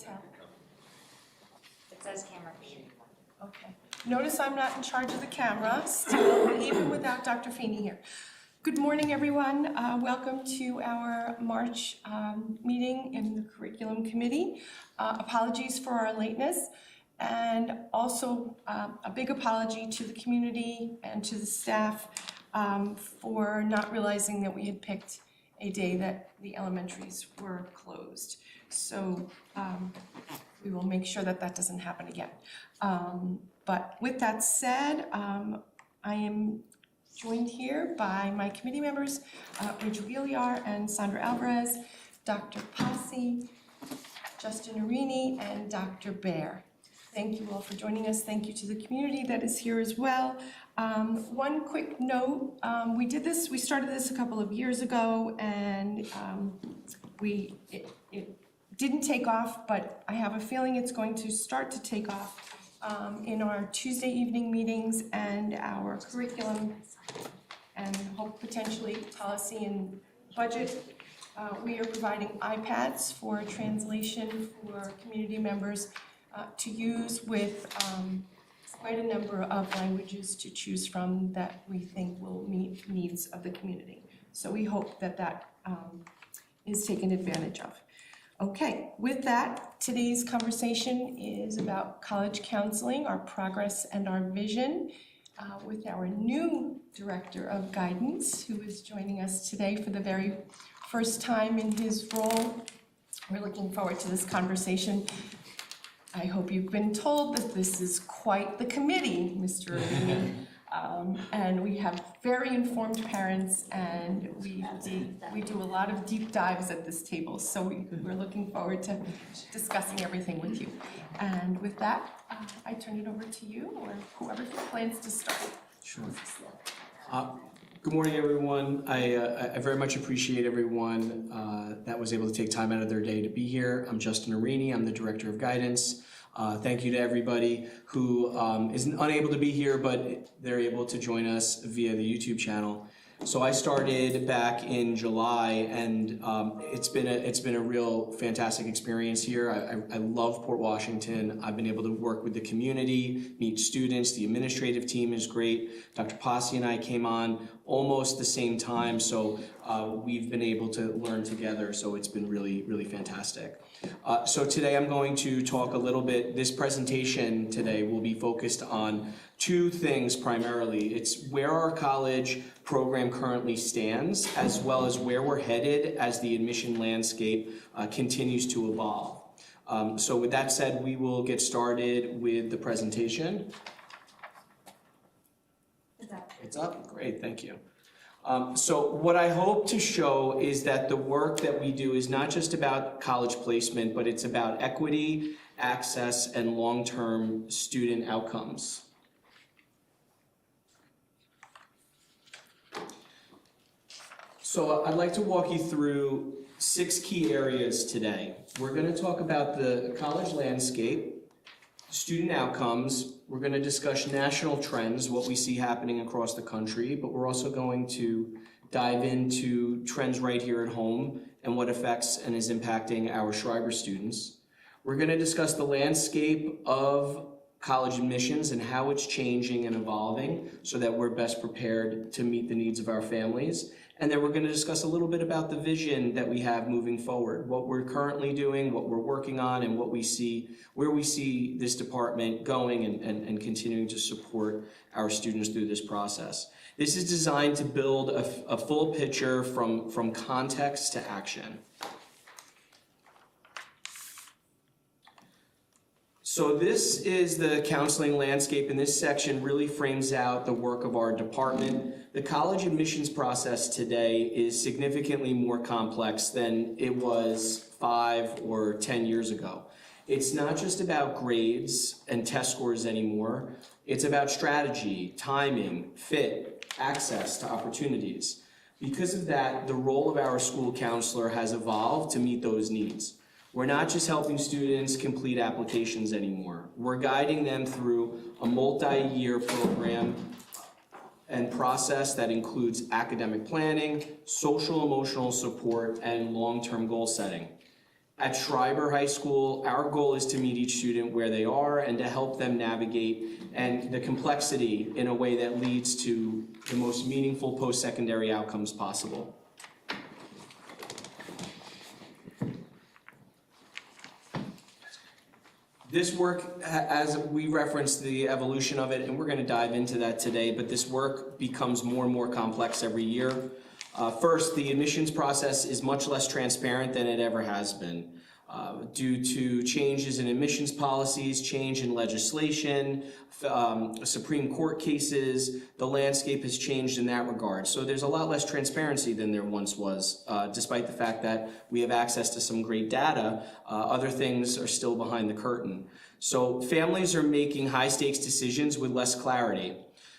tell? It says camera feed. Okay. Notice I'm not in charge of the camera, still, even without Dr. Feeney here. Good morning, everyone. Welcome to our March meeting in the Curriculum Committee. Apologies for our lateness, and also a big apology to the community and to the staff for not realizing that we had picked a day that the elementaries were closed. So we will make sure that that doesn't happen again. But with that said, I am joined here by my committee members, Rachel Gilliar and Sandra Alvarez, Dr. Posse, Justin Arini, and Dr. Baer. Thank you all for joining us. Thank you to the community that is here as well. One quick note, we started this a couple of years ago, and it didn't take off, but I have a feeling it's going to start to take off in our Tuesday evening meetings and our curriculum, and hope potentially policy and budget. We are providing iPads for translation for community members to use with quite a number of languages to choose from that we think will meet needs of the community. So we hope that that is taken advantage of. Okay, with that, today's conversation is about college counseling, our progress and our vision, with our new Director of Guidance, who is joining us today for the very first time in his role. We're looking forward to this conversation. I hope you've been told that this is quite the committee, Mr. Arini. And we have very informed parents, and we do a lot of deep dives at this table, so we're looking forward to discussing everything with you. And with that, I turn it over to you, or whoever plans to start. Sure. Good morning, everyone. I very much appreciate everyone that was able to take time out of their day to be here. I'm Justin Arini. I'm the Director of Guidance. Thank you to everybody who is unable to be here, but they're able to join us via the YouTube channel. So I started back in July, and it's been a real fantastic experience here. I love Port Washington. I've been able to work with the community, meet students. The administrative team is great. Dr. Posse and I came on almost the same time, so we've been able to learn together. So it's been really, really fantastic. So today I'm going to talk a little bit. This presentation today will be focused on two things primarily. It's where our college program currently stands, as well as where we're headed as the admission landscape continues to evolve. So with that said, we will get started with the presentation. It's up? Great, thank you. So what I hope to show is that the work that we do is not just about college placement, but it's about equity, access, and long-term student outcomes. So I'd like to walk you through 6 key areas today. We're going to talk about the college landscape, student outcomes. We're going to discuss national trends, what we see happening across the country, but we're also going to dive into trends right here at home and what affects and is impacting our Schreiber students. We're going to discuss the landscape of college admissions and how it's changing and evolving so that we're best prepared to meet the needs of our families. And then we're going to discuss a little bit about the vision that we have moving forward, what we're currently doing, what we're working on, and what we see, where we see this department going and continuing to support our students through this process. This is designed to build a full picture from context to action. So this is the counseling landscape, and this section really frames out the work of our department. The college admissions process today is significantly more complex than it was 5 or 10 years ago. It's not just about grades and test scores anymore. It's about strategy, timing, fit, access to opportunities. Because of that, the role of our school counselor has evolved to meet those needs. We're not just helping students complete applications anymore. We're guiding them through a multi-year program and process that includes academic planning, social emotional support, and long-term goal setting. At Schreiber High School, our goal is to meet each student where they are and to help them navigate and the complexity in a way that leads to the most meaningful post-secondary outcomes possible. This work, as we referenced the evolution of it, and we're going to dive into that today, but this work becomes more and more complex every year. First, the admissions process is much less transparent than it ever has been. Due to changes in admissions policies, change in legislation, Supreme Court cases, the landscape has changed in that regard. So there's a lot less transparency than there once was. Despite the fact that we have access to some great data, other things are still behind the curtain. So families are making high-stakes decisions with less clarity.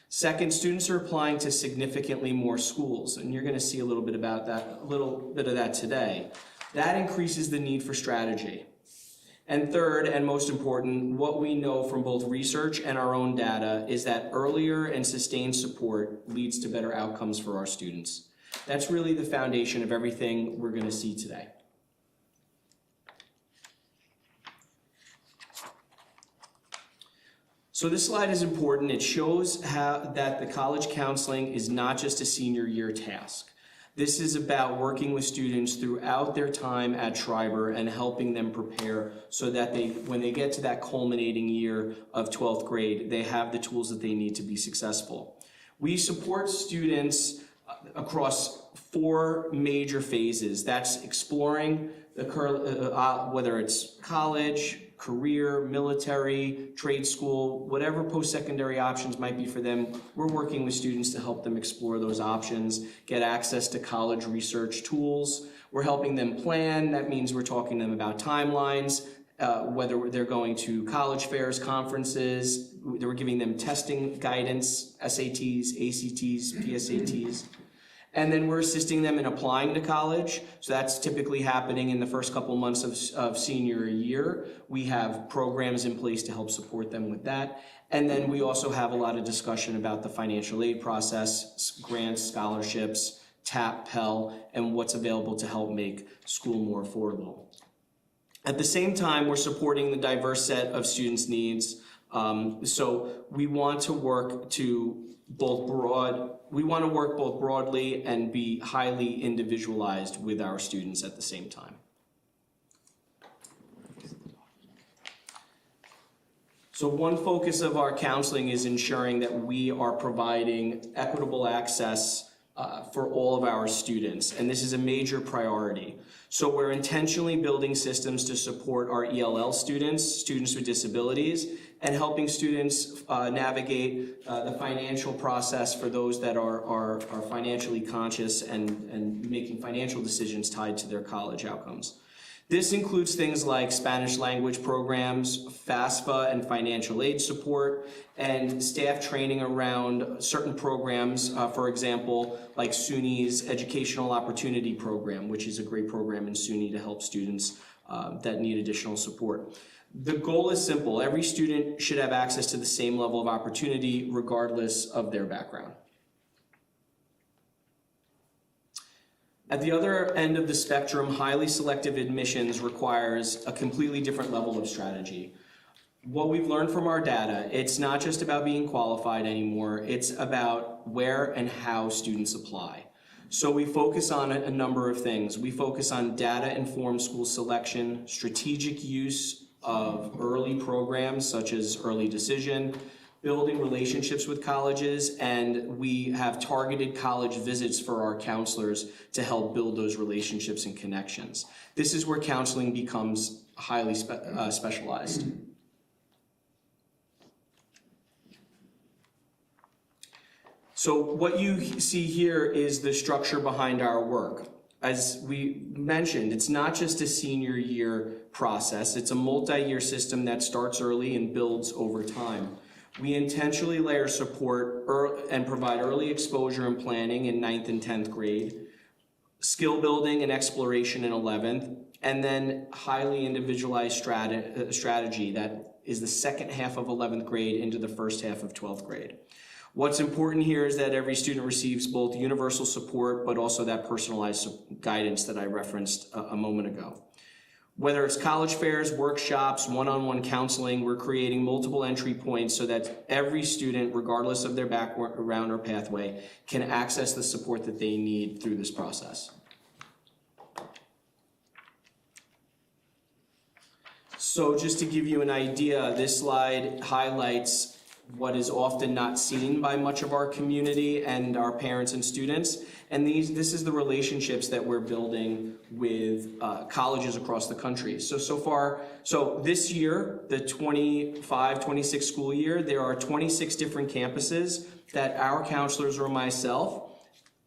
Second, students are applying to significantly more schools, and you're going to see a little bit about that, a little bit of that today. That increases the need for strategy. And third, and most important, what we know from both research and our own data is that earlier and sustained support leads to better outcomes for our students. That's really the foundation of everything we're going to see today. So this slide is important. It shows that the college counseling is not just a senior year task. This is about working with students throughout their time at Schreiber and helping them prepare so that when they get to that culminating year of 12th grade, they have the tools that they need to be successful. We support students across 4 major phases. That's exploring whether it's college, career, military, trade school, whatever post-secondary options might be for them. We're working with students to help them explore those options, get access to college research tools. We're helping them plan. That means we're talking to them about timelines, whether they're going to college fairs, conferences. We're giving them testing guidance, SATs, ACTs, PSATs. And then we're assisting them in applying to college. So that's typically happening in the first couple months of senior year. We have programs in place to help support them with that. And then we also have a lot of discussion about the financial aid process, grants, scholarships, TAP, Pell, and what's available to help make school more affordable. At the same time, we're supporting the diverse set of students' needs. So we want to work both broadly and be highly individualized with our students at the same time. So one focus of our counseling is ensuring that we are providing equitable access for all of our students, and this is a major priority. So we're intentionally building systems to support our ELL students with disabilities, and helping students navigate the financial process for those that are financially conscious and making financial decisions tied to their college outcomes. This includes things like Spanish language programs, FAFSA and financial aid support, and staff training around certain programs, for example, like SUNY's Educational Opportunity Program, which is a great program in SUNY to help students that need additional support. The goal is simple. Every student should have access to the same level of opportunity regardless of their background. At the other end of the spectrum, highly selective admissions requires a completely different level of strategy. What we've learned from our data, it's not just about being qualified anymore, it's about where and how students apply. So we focus on a number of things. We focus on data-informed school selection, strategic use of early programs such as early decision, building relationships with colleges, and we have targeted college visits for our counselors to help build those relationships and connections. This is where counseling becomes highly specialized. So what you see here is the structure behind our work. As we mentioned, it's not just a senior year process, it's a multi-year system that starts early and builds over time. We intentionally layer support and provide early exposure and planning in 9th and 10th grade, skill building and exploration in 11th, and then highly individualized strategy that is the second half of 11th grade into the first half of 12th grade. What's important here is that every student receives both universal support, but also that personalized guidance that I referenced a moment ago. Whether it's college fairs, workshops, one-on-one counseling, we're creating multiple entry points so that every student, regardless of their background or pathway, can access the support that they need through this process. So just to give you an idea, this slide highlights what is often not seen by much of our community and our parents and students. And this is the relationships that we're building with colleges across the country. So this year, the 25-26 school year, there are 26 different campuses that our counselors or myself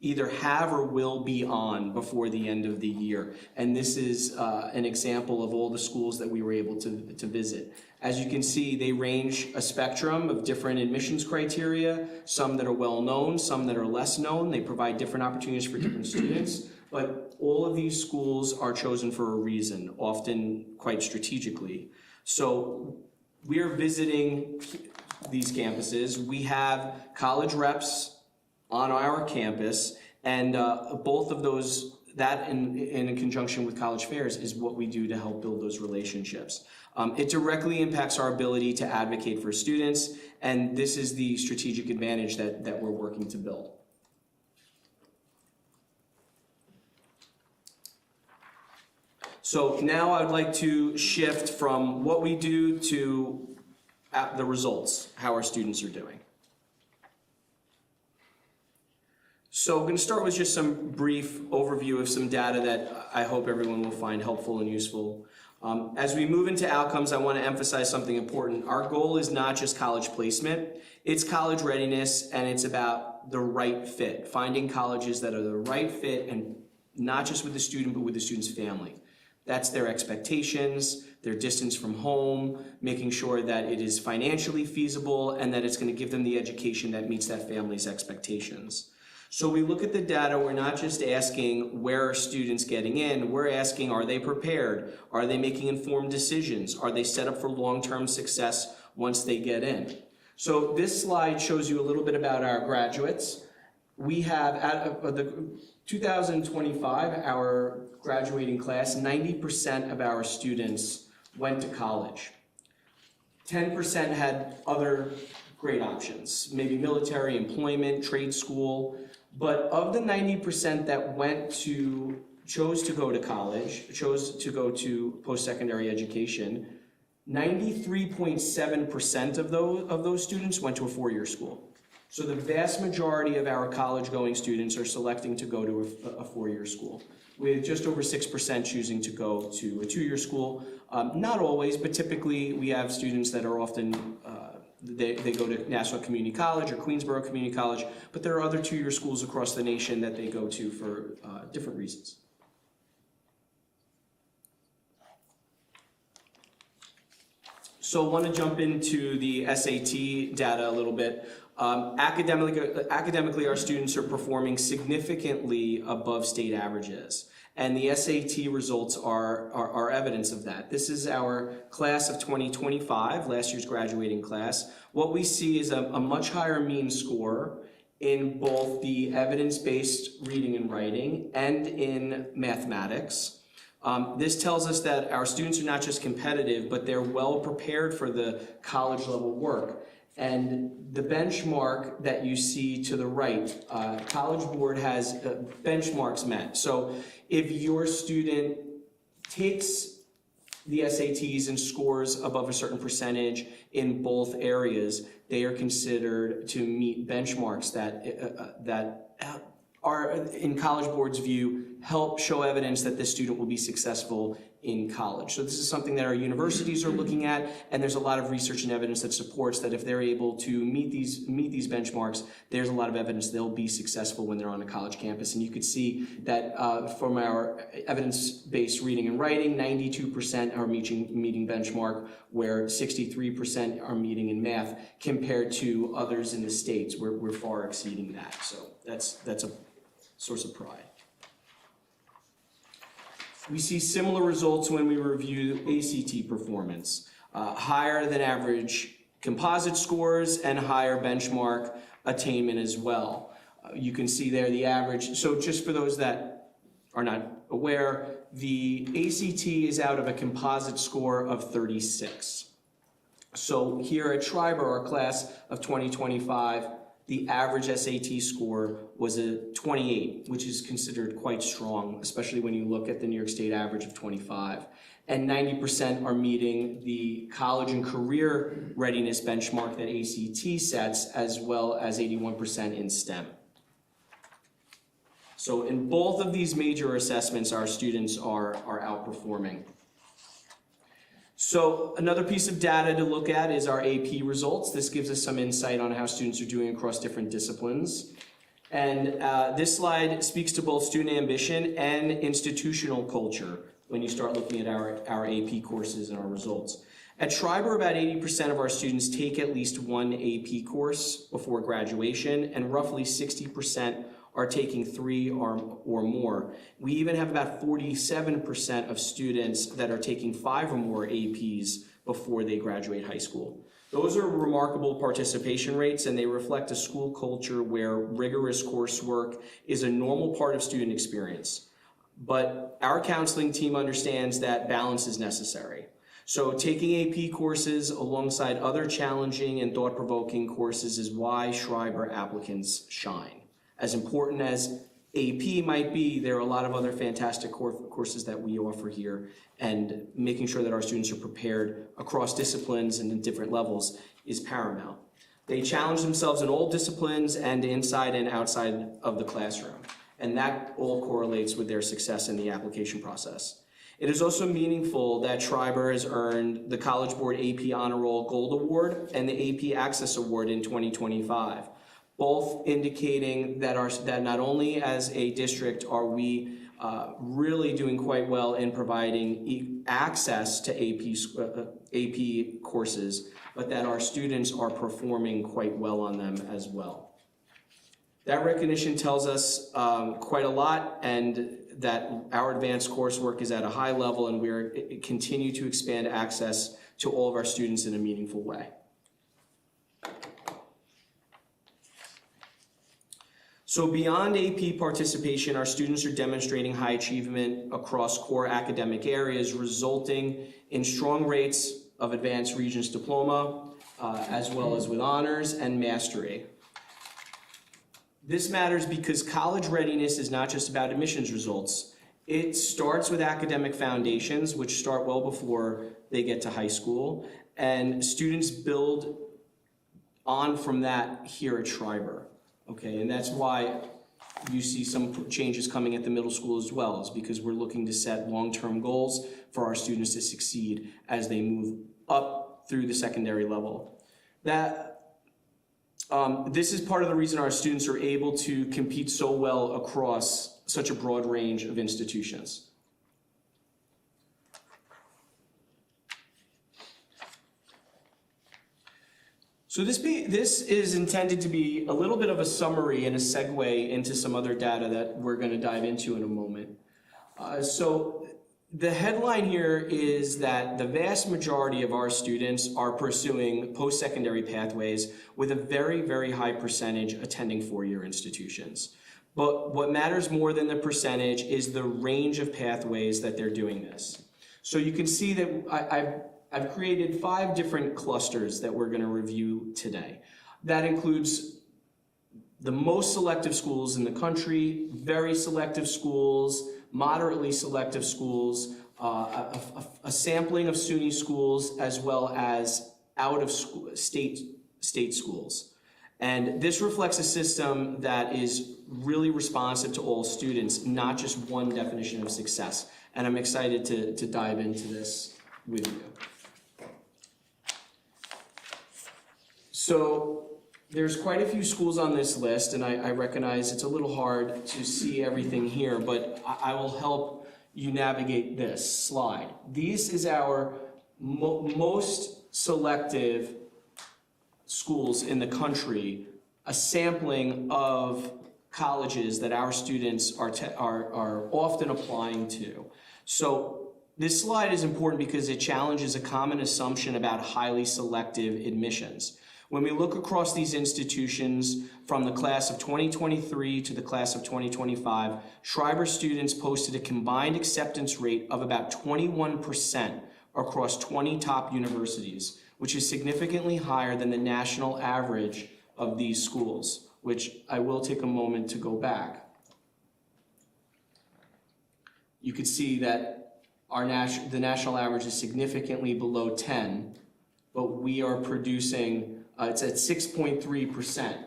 either have or will be on before the end of the year. And this is an example of all the schools that we were able to visit. As you can see, they range a spectrum of different admissions criteria, some that are well known, some that are less known. They provide different opportunities for different students, but all of these schools are chosen for a reason, often quite strategically. So we're visiting these campuses. We have college reps on our campus, and both of those, that in conjunction with college fairs, is what we do to help build those relationships. It directly impacts our ability to advocate for students, and this is the strategic advantage that we're working to build. So now I'd like to shift from what we do to the results, how our students are doing. So I'm going to start with just some brief overview of some data that I hope everyone will find helpful and useful. As we move into outcomes, I want to emphasize something important. Our goal is not just college placement, it's college readiness, and it's about the right fit, finding colleges that are the right fit, and not just with the student, but with the student's family. That's their expectations, their distance from home, making sure that it is financially feasible, and that it's going to give them the education that meets that family's expectations. So we look at the data, we're not just asking where are students getting in, we're asking are they prepared, are they making informed decisions, are they set up for long-term success once they get in. So this slide shows you a little bit about our graduates. We have, at the 2025, our graduating class, 90% of our students went to college. 10% had other great options, maybe military, employment, trade school. But of the 90% that chose to go to college, chose to go to post-secondary education, 93.7% of those students went to a four-year school. So the vast majority of our college-going students are selecting to go to a four-year school, with just over 6% choosing to go to a two-year school. Not always, but typically we have students that are often they go to National Community College or Queensborough Community College, but there are other two-year schools across the nation that they go to for different reasons. So I want to jump into the SAT data a little bit. Academically, our students are performing significantly above state averages. And the SAT results are evidence of that. This is our class of 2025, last year's graduating class. What we see is a much higher mean score in both the evidence-based reading and writing and in mathematics. This tells us that our students are not just competitive, but they're well prepared for the college level work. And the benchmark that you see to the right, College Board has benchmarks met. So if your student takes the SATs and scores above a certain percentage in both areas, they are considered to meet benchmarks that are, in College Board's view, help show evidence that this student will be successful in college. So this is something that our universities are looking at, and there's a lot of research and evidence that supports that if they're able to meet these benchmarks, there's a lot of evidence they'll be successful when they're on a college campus. And you could see that from our evidence-based reading and writing, 92% are meeting benchmark, where 63% are meeting in math, compared to others in the states. We're far exceeding that. So that's a source of pride. We see similar results when we review ACT performance. Higher than average composite scores and higher benchmark attainment as well. You can see there the average. So just for those that are not aware, the ACT is out of a composite score of 36. So here at Schreiber, our class of 2025, the average SAT score was a 28, which is considered quite strong, especially when you look at the New York State average of 25. And 90% are meeting the college and career readiness benchmark that ACT sets, as well as 81% in STEM. So in both of these major assessments, our students are outperforming. So another piece of data to look at is our AP results. This gives us some insight on how students are doing across different disciplines. And this slide speaks to both student ambition and institutional culture when you start looking at our AP courses and our results. At Schreiber, about 80% of our students take at least one AP course before graduation, and roughly 60% are taking 3 or more. We even have about 47% of students that are taking 5 or more APs before they graduate high school. Those are remarkable participation rates, and they reflect a school culture where rigorous coursework is a normal part of student experience. But our counseling team understands that balance is necessary. So taking AP courses alongside other challenging and thought-provoking courses is why Schreiber applicants shine. As important as AP might be, there are a lot of other fantastic courses that we offer here, and making sure that our students are prepared across disciplines and in different levels is paramount. They challenge themselves in all disciplines and inside and outside of the classroom, and that all correlates with their success in the application process. It is also meaningful that Schreiber has earned the College Board AP Honor Roll Gold Award and the AP Access Award in 2025. Both indicating that not only as a district are we really doing quite well in providing access to AP courses, but that our students are performing quite well on them as well. That recognition tells us quite a lot, and that our advanced coursework is at a high level, and we continue to expand access to all of our students in a meaningful way. So beyond AP participation, our students are demonstrating high achievement across core academic areas, resulting in strong rates of advanced Regents diploma, as well as with honors and mastery. This matters because college readiness is not just about admissions results. It starts with academic foundations, which start well before they get to high school, and students build on from that here at Schreiber. Okay, and that's why you see some changes coming at the middle school as well, is because we're looking to set long-term goals for our students to succeed as they move up through the secondary level. This is part of the reason our students are able to compete so well across such a broad range of institutions. So this is intended to be a little bit of a summary and a segue into some other data that we're going to dive into in a moment. So the headline here is that the vast majority of our students are pursuing post-secondary pathways, with a very, very high percentage attending four-year institutions. But what matters more than the percentage is the range of pathways that they're doing this. So you can see that I've created 5 different clusters that we're going to review today. That includes the most selective schools in the country, very selective schools, moderately selective schools, a sampling of SUNY schools, as well as out of state schools. And this reflects a system that is really responsive to all students, not just one definition of success. And I'm excited to dive into this with you. So there's quite a few schools on this list, and I recognize it's a little hard to see everything here, but I will help you navigate this slide. This is our most selective schools in the country, a sampling of colleges that our students are often applying to. So this slide is important because it challenges a common assumption about highly selective admissions. When we look across these institutions from the class of 2023 to the class of 2025, Schreiber students posted a combined acceptance rate of about 21% across 20 top universities, which is significantly higher than the national average of these schools, which I will take a moment to go back. You could see that the national average is significantly below 10, but we are producing, it's at 6.3%.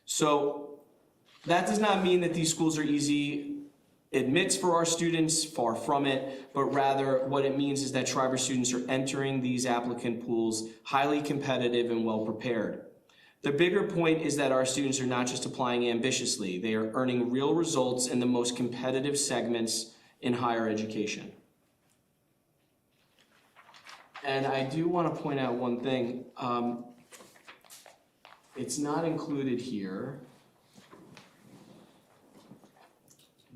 So that does not mean that these schools are easy admits for our students, far from it, but rather what it means is that Schreiber students are entering these applicant pools highly competitive and well prepared. The bigger point is that our students are not just applying ambitiously, they are earning real results in the most competitive segments in higher education. And I do want to point out one thing. It's not included here,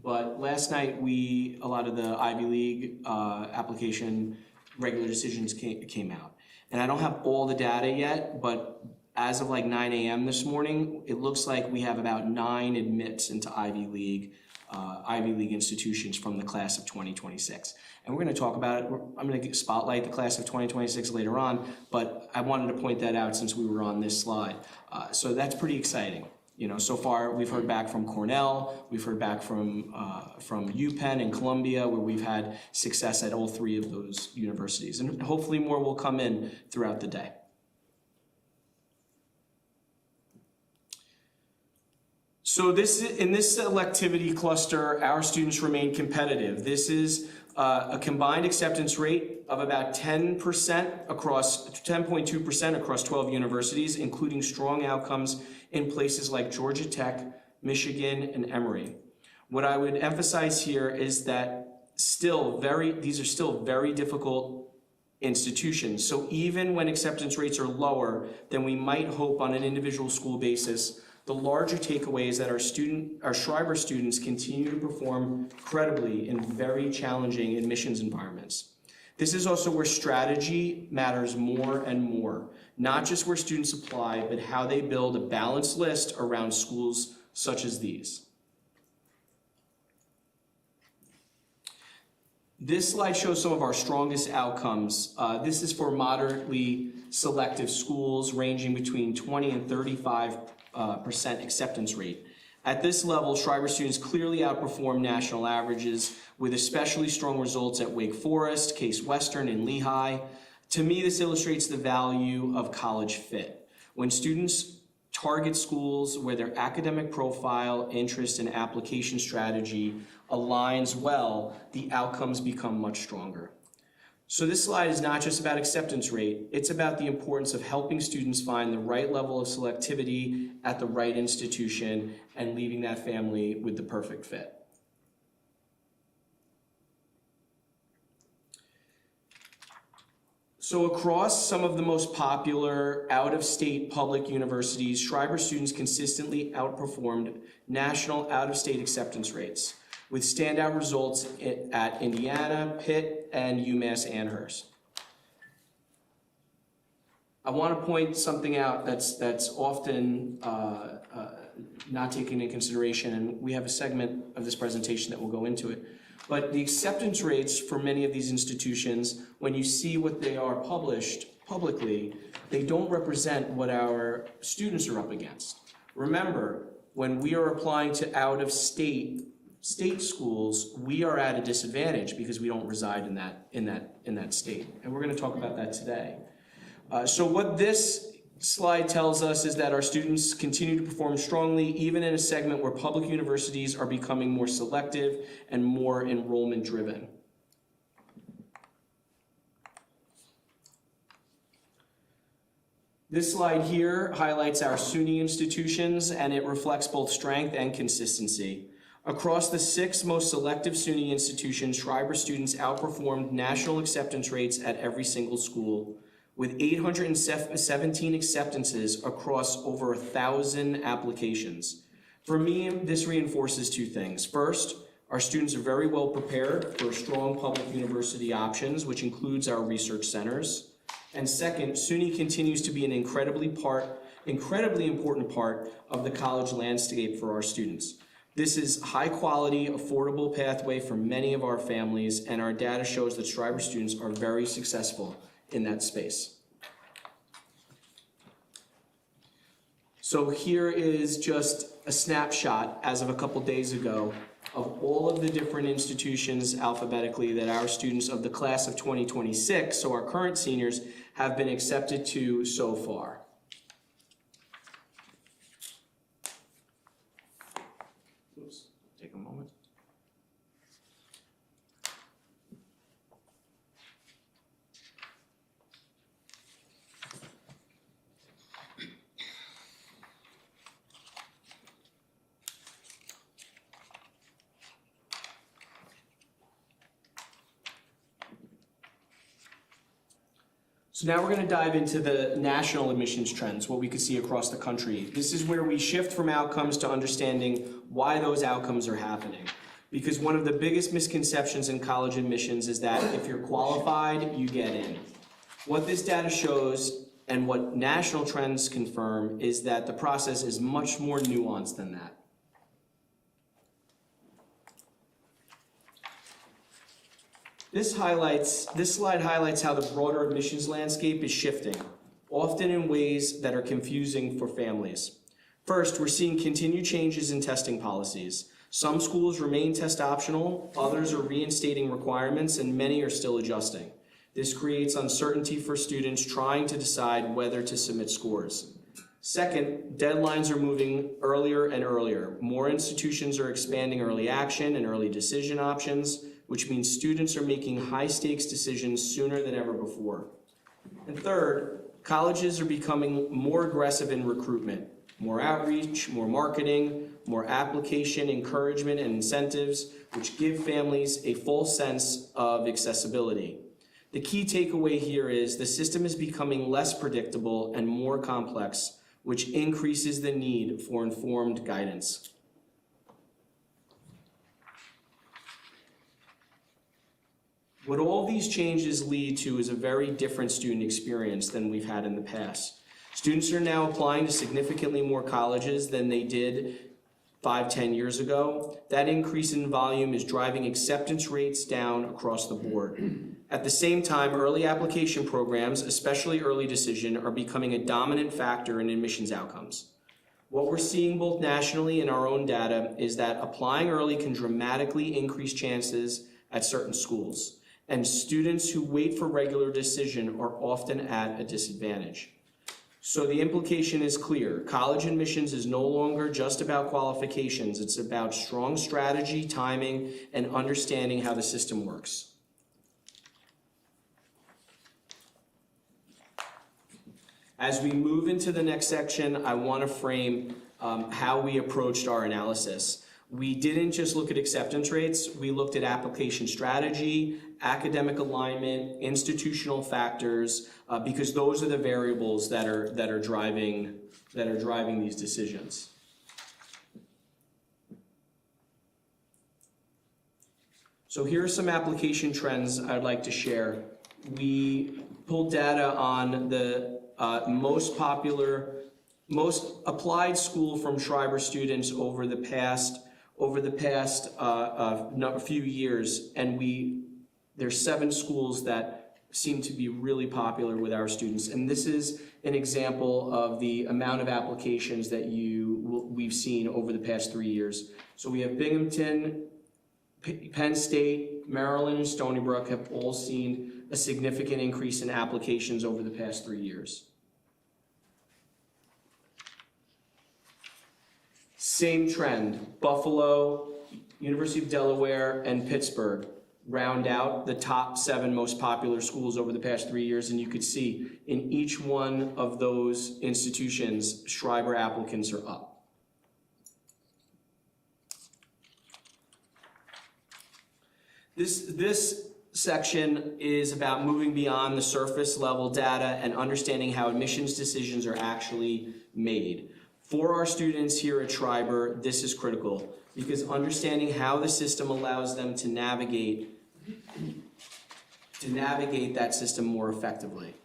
but last night a lot of the Ivy League application regular decisions came out. And I don't have all the data yet, but as of like 9 a.m. this morning, it looks like we have about 9 admits into Ivy League institutions from the class of 2026. And we're going to talk about it. I'm going to spotlight the class of 2026 later on, but I wanted to point that out since we were on this slide. So that's pretty exciting. You know, so far we've heard back from Cornell, we've heard back from UPenn and Columbia, where we've had success at all 3 of those universities. And hopefully more will come in throughout the day. So in this selectivity cluster, our students remain competitive. This is a combined acceptance rate of about 10% across 10.2% across 12 universities, including strong outcomes in places like Georgia Tech, Michigan, and Emory. What I would emphasize here is that these are still very difficult institutions. So even when acceptance rates are lower than we might hope on an individual school basis, the larger takeaway is that our Schreiber students continue to perform credibly in very challenging admissions environments. This is also where strategy matters more and more, not just where students apply, but how they build a balanced list around schools such as these. This slide shows some of our strongest outcomes. This is for moderately selective schools ranging between 20 and 35% acceptance rate. At this level, Schreiber students clearly outperform national averages with especially strong results at Wake Forest, Case Western, and Lehigh. To me, this illustrates the value of college fit. When students target schools where their academic profile, interest, and application strategy aligns well, the outcomes become much stronger. So this slide is not just about acceptance rate, it's about the importance of helping students find the right level of selectivity at the right institution and leaving that family with the perfect fit. So across some of the most popular out-of-state public universities, Schreiber students consistently outperformed national out-of-state acceptance rates, with standout results at Indiana, Pitt, and UMass Amherst. I want to point something out that's often not taken into consideration, and we have a segment of this presentation that will go into it. But the acceptance rates for many of these institutions, when you see what they are published publicly, they don't represent what our students are up against. Remember, when we are applying to out-of-state schools, we are at a disadvantage because we don't reside in that state. And we're going to talk about that today. So what this slide tells us is that our students continue to perform strongly, even in a segment where public universities are becoming more selective and more enrollment driven. This slide here highlights our SUNY institutions, and it reflects both strength and consistency. Across the 6 most selective SUNY institutions, Schreiber students outperformed national acceptance rates at every single school, with 817 acceptances across over 1,000 applications. For me, this reinforces 2 things. First, Our students are very well prepared for strong public university options, which includes our research centers. And second, SUNY continues to be an incredibly important part of the college landscape for our students. This is high quality, affordable pathway for many of our families, and our data shows that Schreiber students are very successful in that space. So here is just a snapshot as of a couple days ago of all of the different institutions alphabetically that our students of the class of 2026, so our current seniors, have been accepted to so far. Oops, take a moment. So now we're going to dive into the national admissions trends, what we could see across the country. This is where we shift from outcomes to understanding why those outcomes are happening. Because one of the biggest misconceptions in college admissions is that if you're qualified, you get in. What this data shows and what national trends confirm is that the process is much more nuanced than that. This slide highlights how the broader admissions landscape is shifting, often in ways that are confusing for families. First, we're seeing continued changes in testing policies. Some schools remain test optional, others are reinstating requirements, and many are still adjusting. This creates uncertainty for students trying to decide whether to submit scores. Second, deadlines are moving earlier and earlier. More institutions are expanding early action and early decision options, which means students are making high-stakes decisions sooner than ever before. And third, colleges are becoming more aggressive in recruitment. More outreach, more marketing, more application, encouragement, and incentives, which give families a full sense of accessibility. The key takeaway here is the system is becoming less predictable and more complex, which increases the need for informed guidance. What all these changes lead to is a very different student experience than we've had in the past. Students are now applying to significantly more colleges than they did 5-10 years ago. That increase in volume is driving acceptance rates down across the board. At the same time, early application programs, especially early decision, are becoming a dominant factor in admissions outcomes. What we're seeing both nationally and our own data is that applying early can dramatically increase chances at certain schools. And students who wait for regular decision are often at a disadvantage. So the implication is clear. College admissions is no longer just about qualifications. It's about strong strategy, timing, and understanding how the system works. As we move into the next section, I want to frame how we approached our analysis. We didn't just look at acceptance rates, we looked at application strategy, academic alignment, institutional factors, because those are the variables that are driving these decisions. So here are some application trends I'd like to share. We pulled data on the most applied school from Schreiber students over the past few years, and there's 7 schools that seem to be really popular with our students. And this is an example of the amount of applications that we've seen over the past 3 years. So we have Binghamton, Penn State, Maryland, and Stony Brook have all seen a significant increase in applications over the past 3 years. Same trend, Buffalo, University of Delaware, and Pittsburgh round out the top 7 most popular schools over the past 3 years, and you could see in each one of those institutions, Schreiber applicants are up. This section is about moving beyond the surface level data and understanding how admissions decisions are actually made. For our students here at Schreiber, this is critical. because understanding how the system allows them to navigate that system more effectively.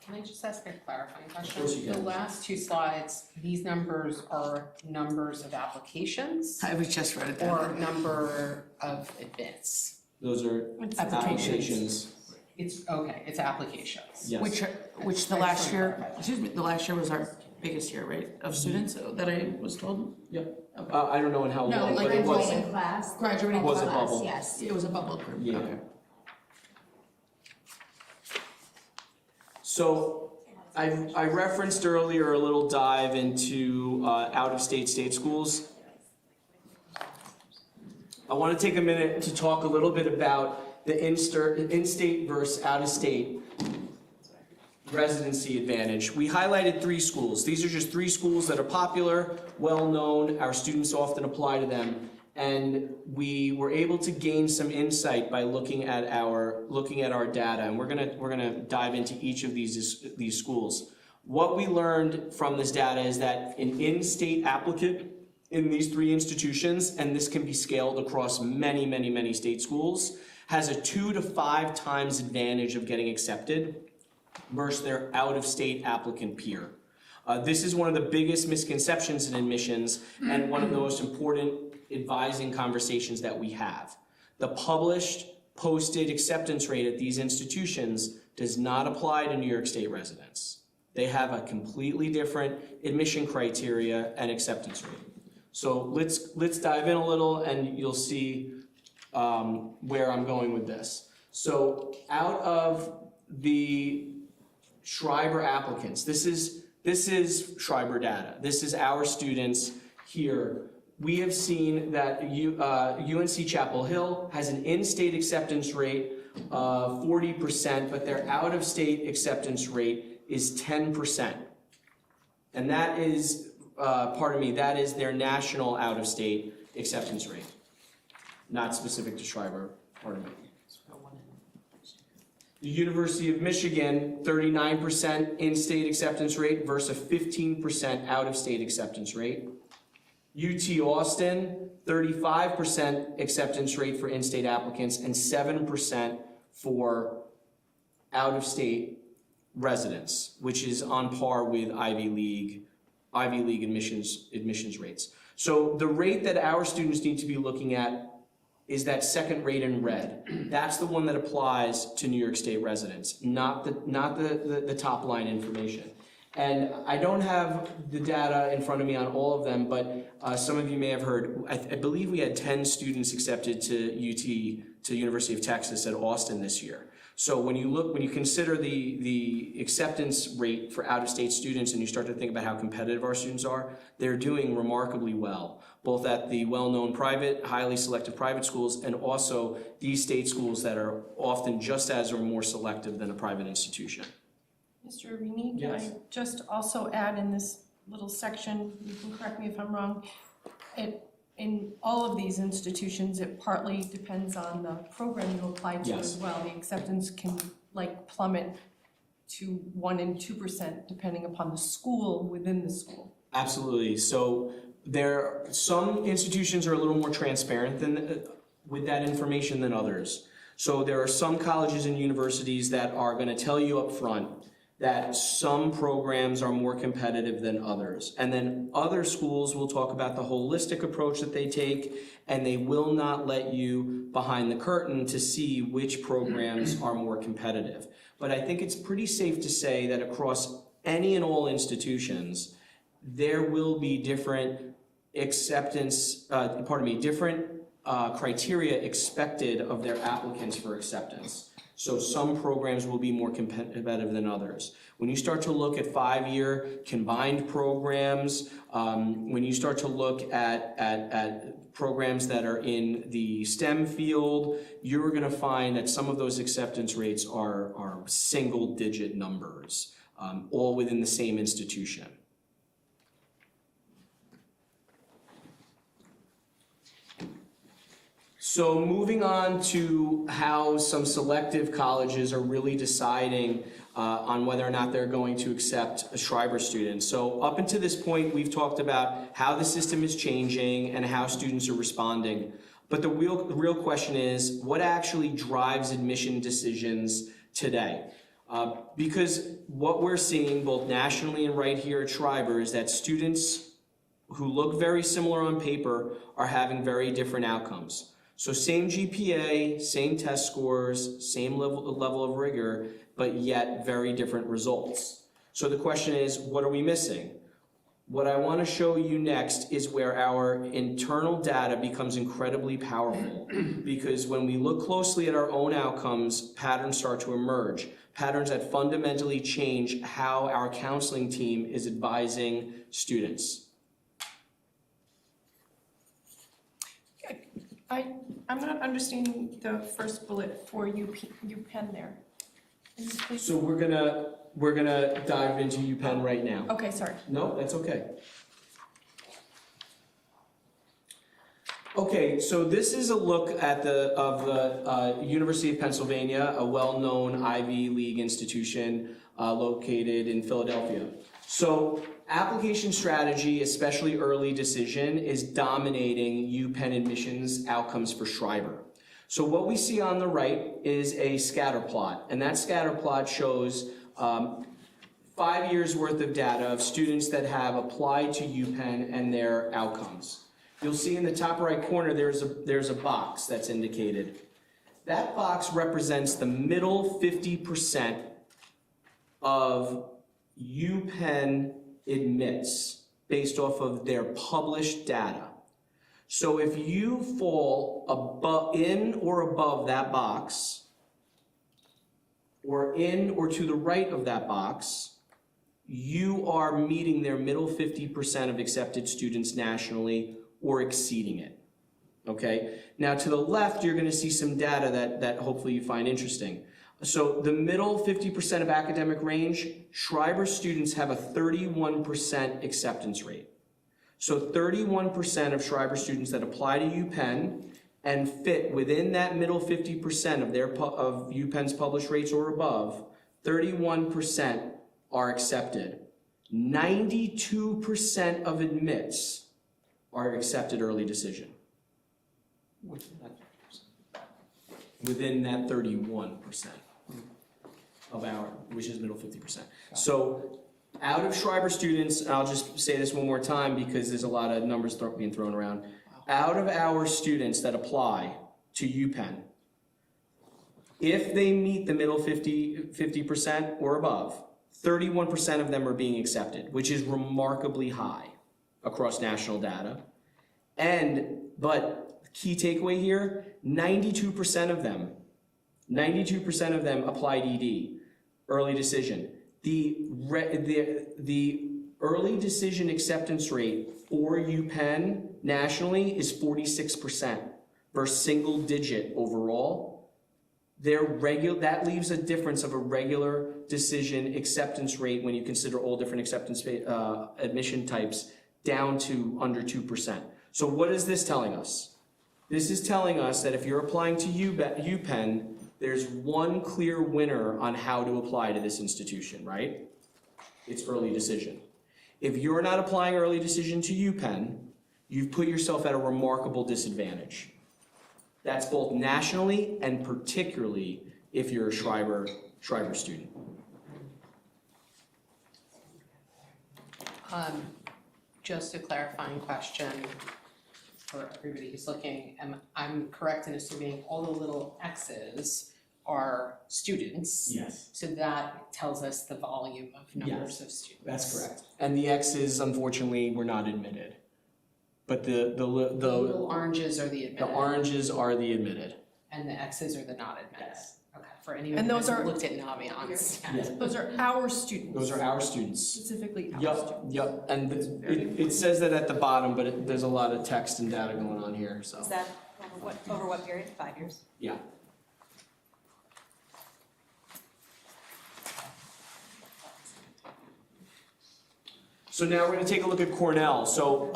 Can I just ask a clarifying question? Of course you can. The last two slides, these numbers are numbers of applications I was just read it or down. number of admits? Those are It's applications. It's, okay, it's applications. Yes. Which the last year, excuse me, the last year was our biggest year, right, of students that I was told? I don't know in how No, long, like but it was, Graduating class. Graduating Was a class. bubble. Yes. It was a bubble group, Yeah. okay. So I referenced earlier a little dive into out-of-state state schools. I want to take a minute to talk a little bit about the in-state versus out-of-state residency advantage. We highlighted 3 schools. These are just 3 schools that are popular, well-known, our students often apply to them. And we were able to gain some insight by looking at our data, and we're gonna dive into each of these schools. What we learned from this data is that an in-state applicant in these 3 institutions, and this can be scaled across many state schools, has a 2 to 5 times advantage of getting accepted versus their out-of-state applicant peer. This is one of the biggest misconceptions in admissions and one of the most important advising conversations that we have. The published, posted acceptance rate at these institutions does not apply to New York State residents. They have a completely different admission criteria and acceptance rate. So let's dive in a little and you'll see where I'm going with this. So out of the Schreiber applicants, this is Schreiber data. This is our students here. We have seen that UNC Chapel Hill has an in-state acceptance rate of 40%, but their out-of-state acceptance rate is 10%. And that is, that is their national out-of-state acceptance rate, not specific to Schreiber, pardon me. The University of Michigan, 39% in-state acceptance rate versus a 15% out-of-state acceptance rate. UT Austin, 35% acceptance rate for in-state applicants and 7% for out-of-state residents, which is on par with Ivy League admissions rates. So the rate that our students need to be looking at is that second rate in red. That's the one that applies to New York State residents, not the top line information. And I don't have the data in front of me on all of them, but some of you may have heard, I believe we had 10 students accepted to UT, to University of Texas at Austin this year. So when you consider the acceptance rate for out-of-state students and you start to think about how competitive our students are, they're doing remarkably well, both at the well-known private, highly selective private schools and also these state schools that are often just as or more selective than a private institution. Mr. Arini, can I Yes. just also add in this little section, you can correct me if I'm wrong, in all of these institutions, it partly depends on the program you apply to Yes. as well. The acceptance can plummet to 1% and 2% depending upon the school within the school. Absolutely. So some institutions are a little more transparent with that information than others. So there are some colleges and universities that are going to tell you up front that some programs are more competitive than others. And then other schools will talk about the holistic approach that they take, and they will not let you behind the curtain to see which programs are more competitive. But I think it's pretty safe to say that across any and all institutions, there will be different different criteria expected of their applicants for acceptance. So some programs will be more competitive than others. When you start to look at 5-year combined programs, when you start to look at programs that are in the STEM field, you're gonna find that some of those acceptance rates are single-digit numbers, all within the same institution. So moving on to how some selective colleges are really deciding on whether or not they're going to accept a Schreiber student. So up until this point, we've talked about how the system is changing and how students are responding. But the real question is, what actually drives admission decisions today? Because what we're seeing both nationally and right here at Schreiber is that students who look very similar on paper are having very different outcomes. So same GPA, same test scores, same level of rigor, but yet very different results. So the question is, what are we missing? What I want to show you next is where our internal data becomes incredibly powerful, because when we look closely at our own outcomes, patterns start to emerge, patterns that fundamentally change how our counseling team is advising students. I'm not understanding the first bullet for UPenn there. Can you please- So we're gonna dive into UPenn right now. Okay, sorry. No, that's okay. Okay, so this is a look at the University of Pennsylvania, a well-known Ivy League institution located in Philadelphia. So application strategy, especially early decision, is dominating UPenn admissions outcomes for Schreiber. So what we see on the right is a scatter plot, and that scatter plot shows 5 years worth of data of students that have applied to UPenn and their outcomes. You'll see in the top right corner there's a box that's indicated. That box represents the middle 50% of UPenn admits based off of their published data. So if you fall in or above that box, or in or to the right of that box, you are meeting their middle 50% of accepted students nationally or exceeding it. Okay? Now to the left, you're going to see some data that hopefully you find interesting. So the middle 50% of academic range, Schreiber students have a 31% acceptance rate. So 31% of Schreiber students that apply to UPenn and fit within that middle 50% of UPenn's published rates or above, 31% are accepted. 92% of admits are accepted early decision. Within that 31% of our, which is middle 50%. So out of Schreiber students, and I'll just say this one more time because there's a lot of numbers being thrown around. Out of our students that apply to UPenn, if they meet the middle 50% or above, 31% of them are being accepted, which is remarkably high across national data. But key takeaway here, 92% of them applied ED, early decision. The early decision acceptance rate for UPenn nationally is 46% versus single digit overall. That leaves a difference of a regular decision acceptance rate when you consider all different acceptance admission types down to under 2%. So what is this telling us? This is telling us that if you're applying to UPenn, there's one clear winner on how to apply to this institution, right? It's early decision. If you're not applying early decision to UPenn, you've put yourself at a remarkable disadvantage. That's both nationally and particularly if you're a Schreiber student. Just a clarifying question for everybody who's looking. I'm correct in assuming all the little X's are students? Yes. So that tells us the volume of numbers of students. That's correct. And the X's, unfortunately, were not admitted. But the little oranges are the admitted. The oranges are the admitted. And the X's are the not admitted. Yes. Okay, for anyone And who those hasn't are- looked at Naviance. Yeah. Those are our students. Those are our students. Specifically our students. Yep. And it says that at the bottom, but there's a lot of text and data going on here, so. Is that over what period? 5 years? Yeah. So now we're going to take a look at Cornell. So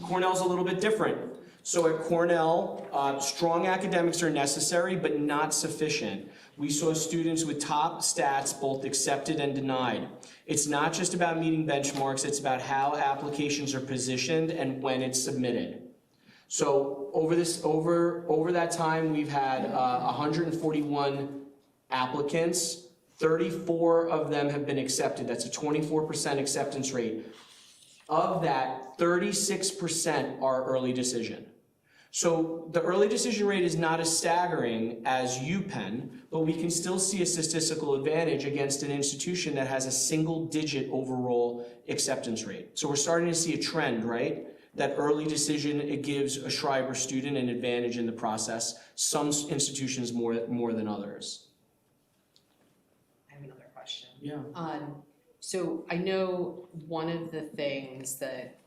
Cornell's a little bit different. So at Cornell, strong academics are necessary, but not sufficient. We saw students with top stats both accepted and denied. It's not just about meeting benchmarks, it's about how applications are positioned and when it's submitted. So over that time, we've had 141 applicants. 34 of them have been accepted. That's a 24% acceptance rate. Of that, 36% are early decision. So the early decision rate is not as staggering as UPenn, but we can still see a statistical advantage against an institution that has a single-digit overall acceptance rate. So we're starting to see a trend, right? That early decision, it gives a Schreiber student an advantage in the process. Some institutions more than others. I have another question. Yeah. So I know one of the things that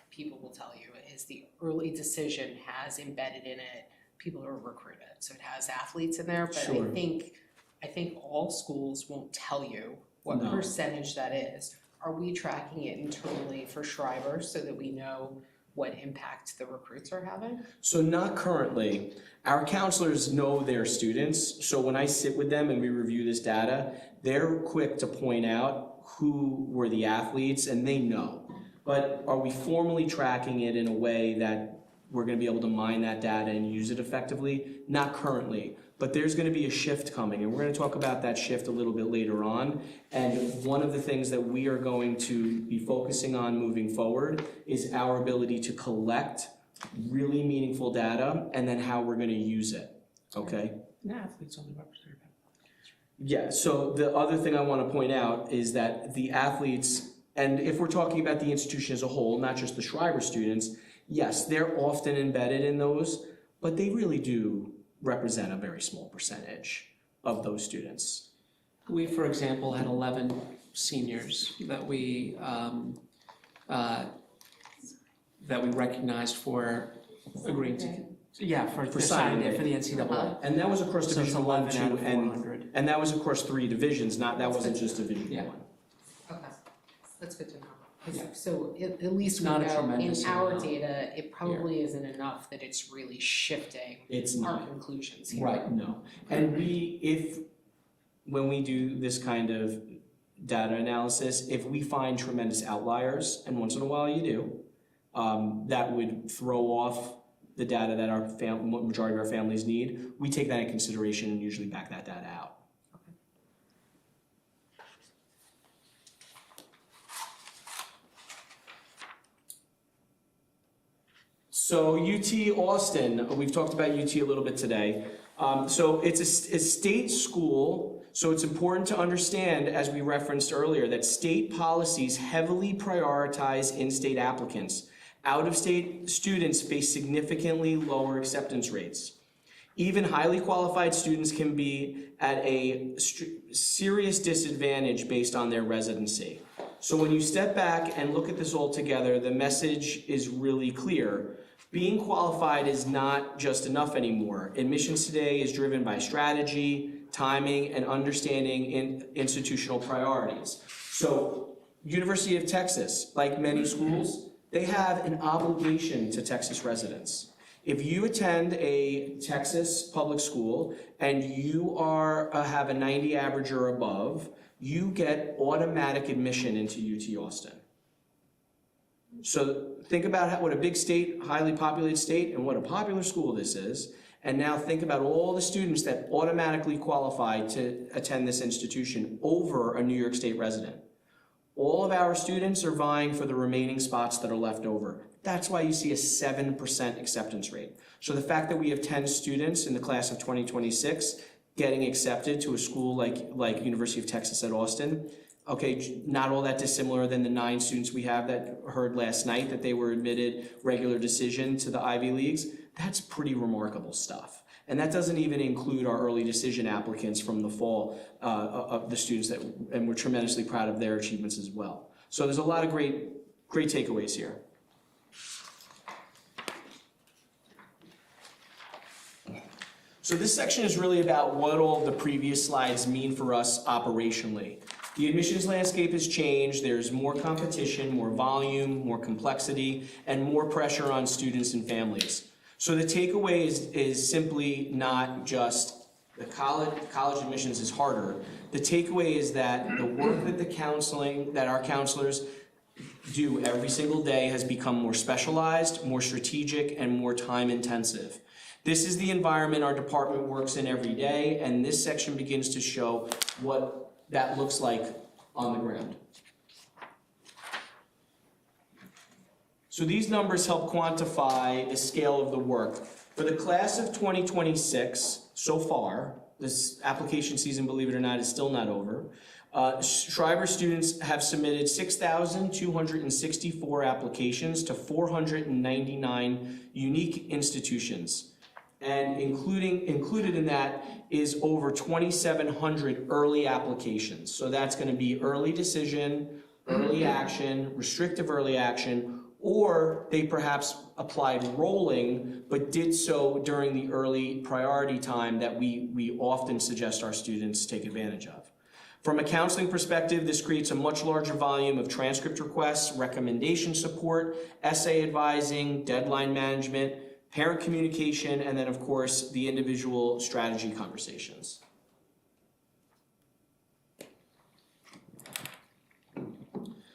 people will tell you is the early decision has embedded in it people who are recruited. So it has athletes in there, but Sure. I think all schools won't tell you what No. percentage that is. Are we tracking it internally for Schreiber so that we know what impact the recruits are having? So not currently. Our counselors know their students, so when I sit with them and we review this data, they're quick to point out who were the athletes, and they know. But are we formally tracking it in a way that we're gonna be able to mine that data and use it effectively? Not currently, but there's gonna be a shift coming, and we're gonna talk about that shift a little bit later on. And one of the things that we are going to be focusing on moving forward is our ability to collect really meaningful data and then how we're gonna use it, okay? And athletes only represented. Yeah, so the other thing I wanna point out is that the athletes, and if we're talking about the institution as a whole, not just the Schreiber students, yes, they're often embedded in those, but they really do represent a very small percentage of those students. We, for example, had 11 seniors that we recognized for agreeing to, for signing it for the NCAA. And that was across So it's Division 1, 11 2, out of 400. and that was across 3 divisions, that wasn't just Division Yeah. 1. Okay, that's good to know. 'Cause Yeah. So at least we Not a know in tremendous our amount. data, it probably isn't enough that it's really shifting It's our not. conclusions here. Right, no. And when we do this kind of data analysis, if we find tremendous outliers, and once in a while you do, that would throw off the data that our majority of our families need, we take that in consideration and usually back that data out. So UT Austin, we've talked about UT a little bit today. So it's a state school, so it's important to understand, as we referenced earlier, that state policies heavily prioritize in-state applicants. Out-of-state students face significantly lower acceptance rates. Even highly qualified students can be at a serious disadvantage based on their residency. So when you step back and look at this all together, the message is really clear. Being qualified is not just enough anymore. Admissions today is driven by strategy, timing, and understanding institutional priorities. So, University of Texas, like many schools, they have an obligation to Texas residents. If you attend a Texas public school and you have a 90 average or above, you get automatic admission into UT Austin. So think about what a big state, highly populated state, and what a popular school this is. And now think about all the students that automatically qualify to attend this institution over a New York State resident. All of our students are vying for the remaining spots that are left over. That's why you see a 7% acceptance rate. So the fact that we have 10 students in the class of 2026 getting accepted to a school like University of Texas at Austin, okay, not all that dissimilar than the 9 students we have that heard last night that they were admitted regular decision to the Ivy Leagues. That's pretty remarkable stuff. And that doesn't even include our early decision applicants from the fall of the students and we're tremendously proud of their achievements as well. So there's a lot of great takeaways here. So this section is really about what all the previous slides mean for us operationally. The admissions landscape has changed, there's more competition, more volume, more complexity, and more pressure on students and families. So the takeaway is simply not just the college admissions is harder. The takeaway is that the work that our counselors do every single day has become more specialized, more strategic, and more time intensive. This is the environment our department works in every day, and this section begins to show what that looks like on the ground. So these numbers help quantify the scale of the work. For the class of 2026, so far, this application season, believe it or not, is still not over. Schreiber students have submitted 6,264 applications to 499 unique institutions. And included in that is over 2,700 early applications. So that's going to be early decision, early action, restrictive early action, or they perhaps applied rolling, but did so during the early priority time that we often suggest our students take advantage of. From a counseling perspective, this creates a much larger volume of transcript requests, recommendation support, essay advising, deadline management, parent communication, and then of course the individual strategy conversations.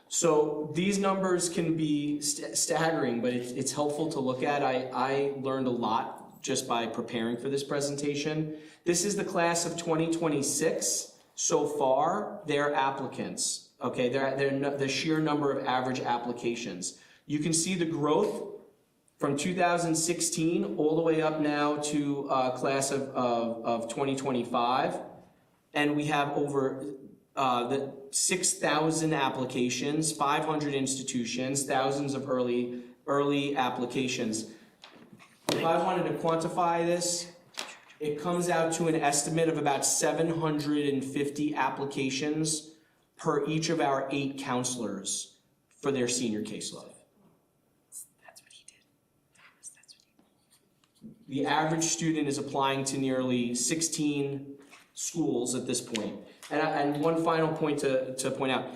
So these numbers can be staggering, but it's helpful to look at. I learned a lot just by preparing for this presentation. This is the class of 2026. So far, their applicants, okay, the sheer number of average applications. You can see the growth from 2016 all the way up now to class of 2025, and we have over the 6,000 applications, 500 institutions, thousands of early applications. If I wanted to quantify this, it comes out to an estimate of about 750 applications per each of our 8 counselors for their senior caseload. That's what he did. The average student is applying to nearly 16 schools at this point. And one final point to point out,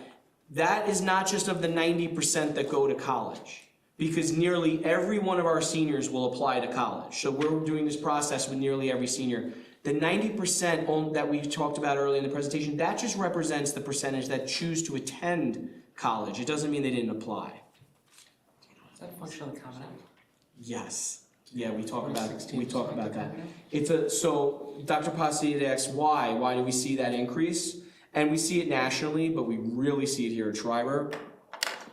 that is not just of the 90% that go to college, because nearly every one of our seniors will apply to college. So we're doing this process with nearly every senior. The 90% that we talked about earlier in the presentation, that just represents the percentage that choose to attend college. It doesn't mean they didn't apply. Is that functionally common? Yes. Yeah, we talk about that. So Dr. Pasiad asks why? Why do we see that increase? And we see it nationally, but we really see it here at Schreiber.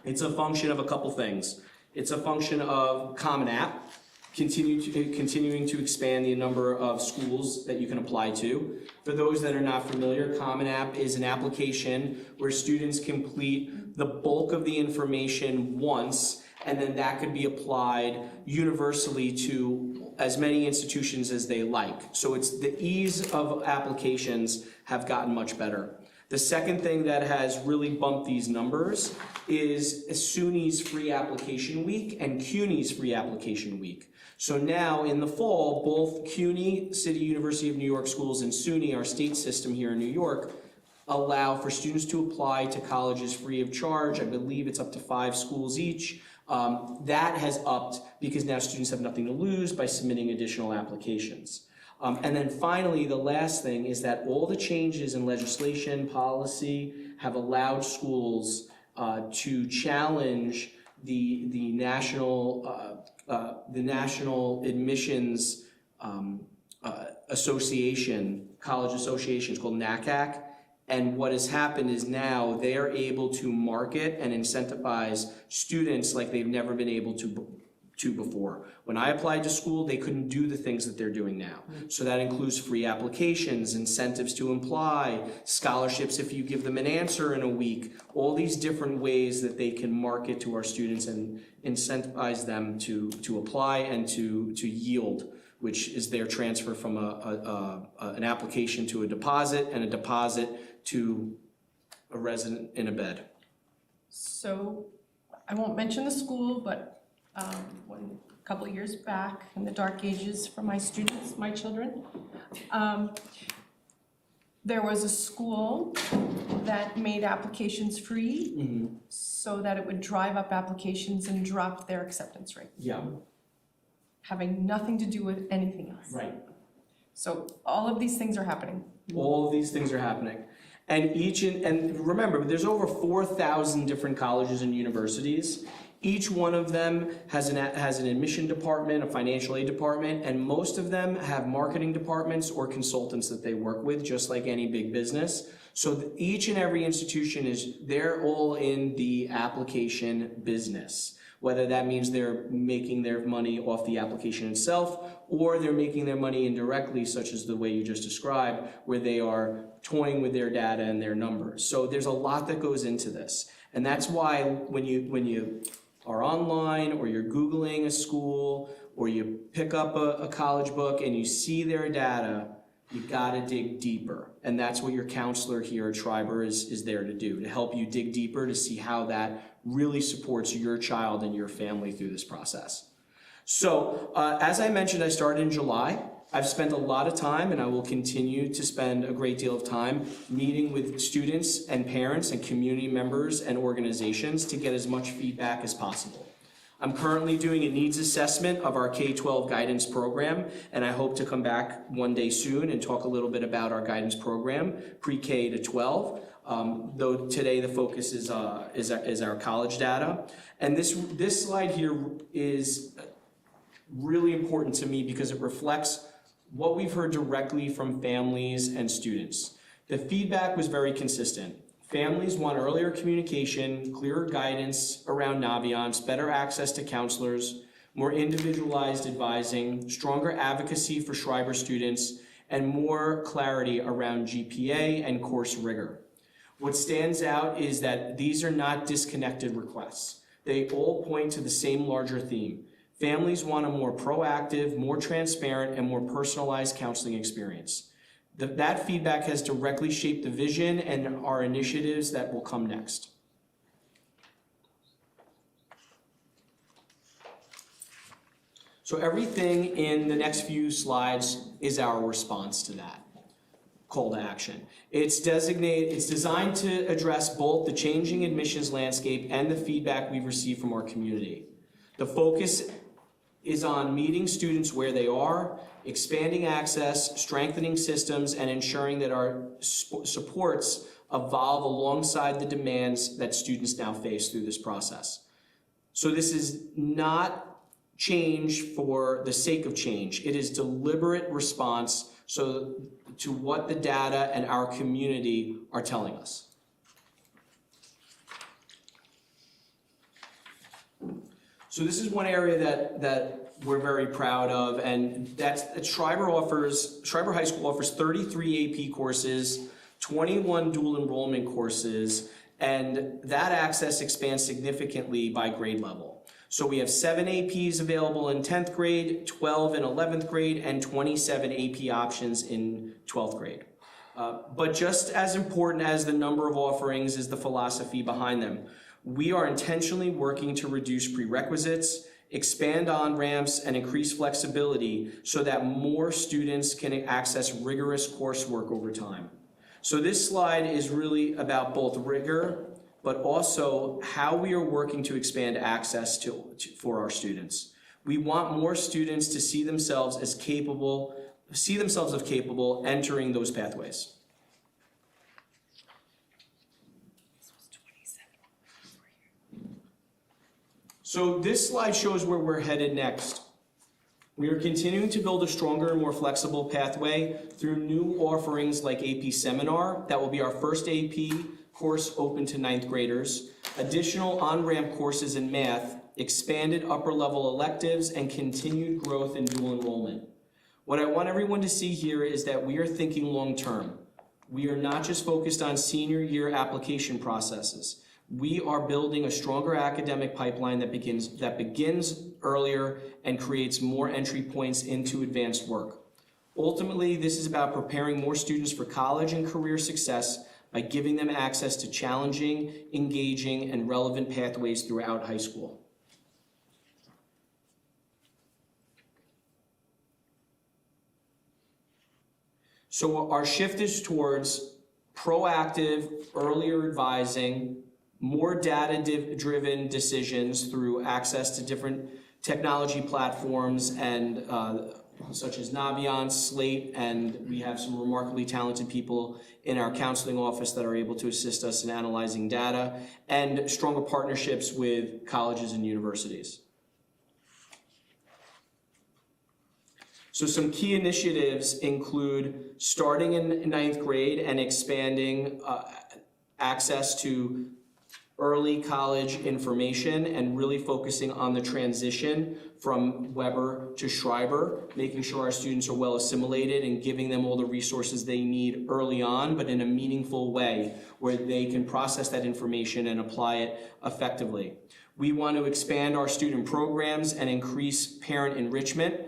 It's a function of a couple things. It's a function of Common App, continuing to expand the number of schools that you can apply to. For those that are not familiar, Common App is an application where students complete the bulk of the information once, and then that could be applied universally to as many institutions as they like. So it's the ease of applications have gotten much better. The second thing that has really bumped these numbers is SUNY's free application week and CUNY's free application week. So now in the fall, both CUNY, City University of New York schools, and SUNY, our state system here in New York, allow for students to apply to colleges free of charge. I believe it's up to 5 schools each. That has upped because now students have nothing to lose by submitting additional applications. And then finally, the last thing is that all the changes in legislation, policy have allowed schools to challenge the national admissions association, college association, it's called NACAC. And what has happened is now they are able to market and incentivize students like they've never been able to before. When I applied to school, they couldn't do the things that they're doing now. So that includes free applications, incentives to apply, scholarships if you give them an answer in a week, all these different ways that they can market to our students and incentivize them to apply and to yield, which is their transfer from an application to a deposit, and a deposit to a resident in a bed. So I won't mention the school, but a couple of years back in the dark ages for my students, my children, There was a school that made applications free so that it would drive up applications and drop their acceptance rate, Yeah, having nothing to do with anything else. right. So all of these things are happening. All of these things are happening. And remember, there's over 4,000 different colleges and universities. Each one of them has an admission department, a financial aid department, and most of them have marketing departments or consultants that they work with, just like any big business. So each and every institution they're all in the application business. Whether that means they're making their money off the application itself, or they're making their money indirectly, such as the way you just described, where they are toying with their data and their numbers. So there's a lot that goes into this. And that's why when you are online, or you're Googling a school, or you pick up a college book and you see their data, you gotta dig deeper. And that's what your counselor here at Schreiber is there to do, to help you dig deeper to see how that really supports your child and your family through this process. So, as I mentioned, I started in July. I've spent a lot of time, and I will continue to spend a great deal of time meeting with students and parents and community members and organizations to get as much feedback as possible. I'm currently doing a needs assessment of our K-12 guidance program, and I hope to come back one day soon and talk a little bit about our guidance program, pre-K to 12. Though today the focus is our college data. And this slide here is really important to me because it reflects what we've heard directly from families and students. The feedback was very consistent. Families want earlier communication, clearer guidance around Naviance, better access to counselors, more individualized advising, stronger advocacy for Schreiber students, and more clarity around GPA and course rigor. What stands out is that these are not disconnected requests. They all point to the same larger theme. Families want a more proactive, more transparent, and more personalized counseling experience. That feedback has directly shaped the vision and our initiatives that will come next. So everything in the next few slides is our response to that call to action. It's designed to address both the changing admissions landscape and the feedback we've received from our community. The focus is on meeting students where they are, expanding access, strengthening systems, and ensuring that our supports evolve alongside the demands that students now face through this process. So this is not change for the sake of change. It is deliberate response to what the data and our community are telling us. So this is one area that we're very proud of, and that's that Schreiber High School offers 33 AP courses, 21 dual enrollment courses, and that access expands significantly by grade level. So we have 7 APs available in 10th grade, 12 in 11th grade, and 27 AP options in 12th grade. But just as important as the number of offerings is the philosophy behind them. We are intentionally working to reduce prerequisites, expand on-ramps, and increase flexibility so that more students can access rigorous coursework over time. So this slide is really about both rigor, but also how we are working to expand access for our students. We want more students to see themselves as capable entering those pathways. So this slide shows where we're headed next. We are continuing to build a stronger and more flexible pathway through new offerings like AP Seminar. That will be our first AP course open to 9th graders, additional on-ramp courses in math, expanded upper-level electives, and continued growth in dual enrollment. What I want everyone to see here is that we are thinking long-term. We are not just focused on senior year application processes. We are building a stronger academic pipeline that begins earlier and creates more entry points into advanced work. Ultimately, this is about preparing more students for college and career success by giving them access to challenging, engaging, and relevant pathways throughout high school. So our shift is towards proactive, earlier advising, more data-driven decisions through access to different technology platforms and such as Naviance, Slate, and we have some remarkably talented people in our counseling office that are able to assist us in analyzing data, and stronger partnerships with colleges and universities. So some key initiatives include starting in ninth grade and expanding access to early college information and really focusing on the transition from Weber to Schreiber, making sure our students are well assimilated and giving them all the resources they need early on, but in a meaningful way where they can process that information and apply it effectively. We want to expand our student programs and increase parent enrichment.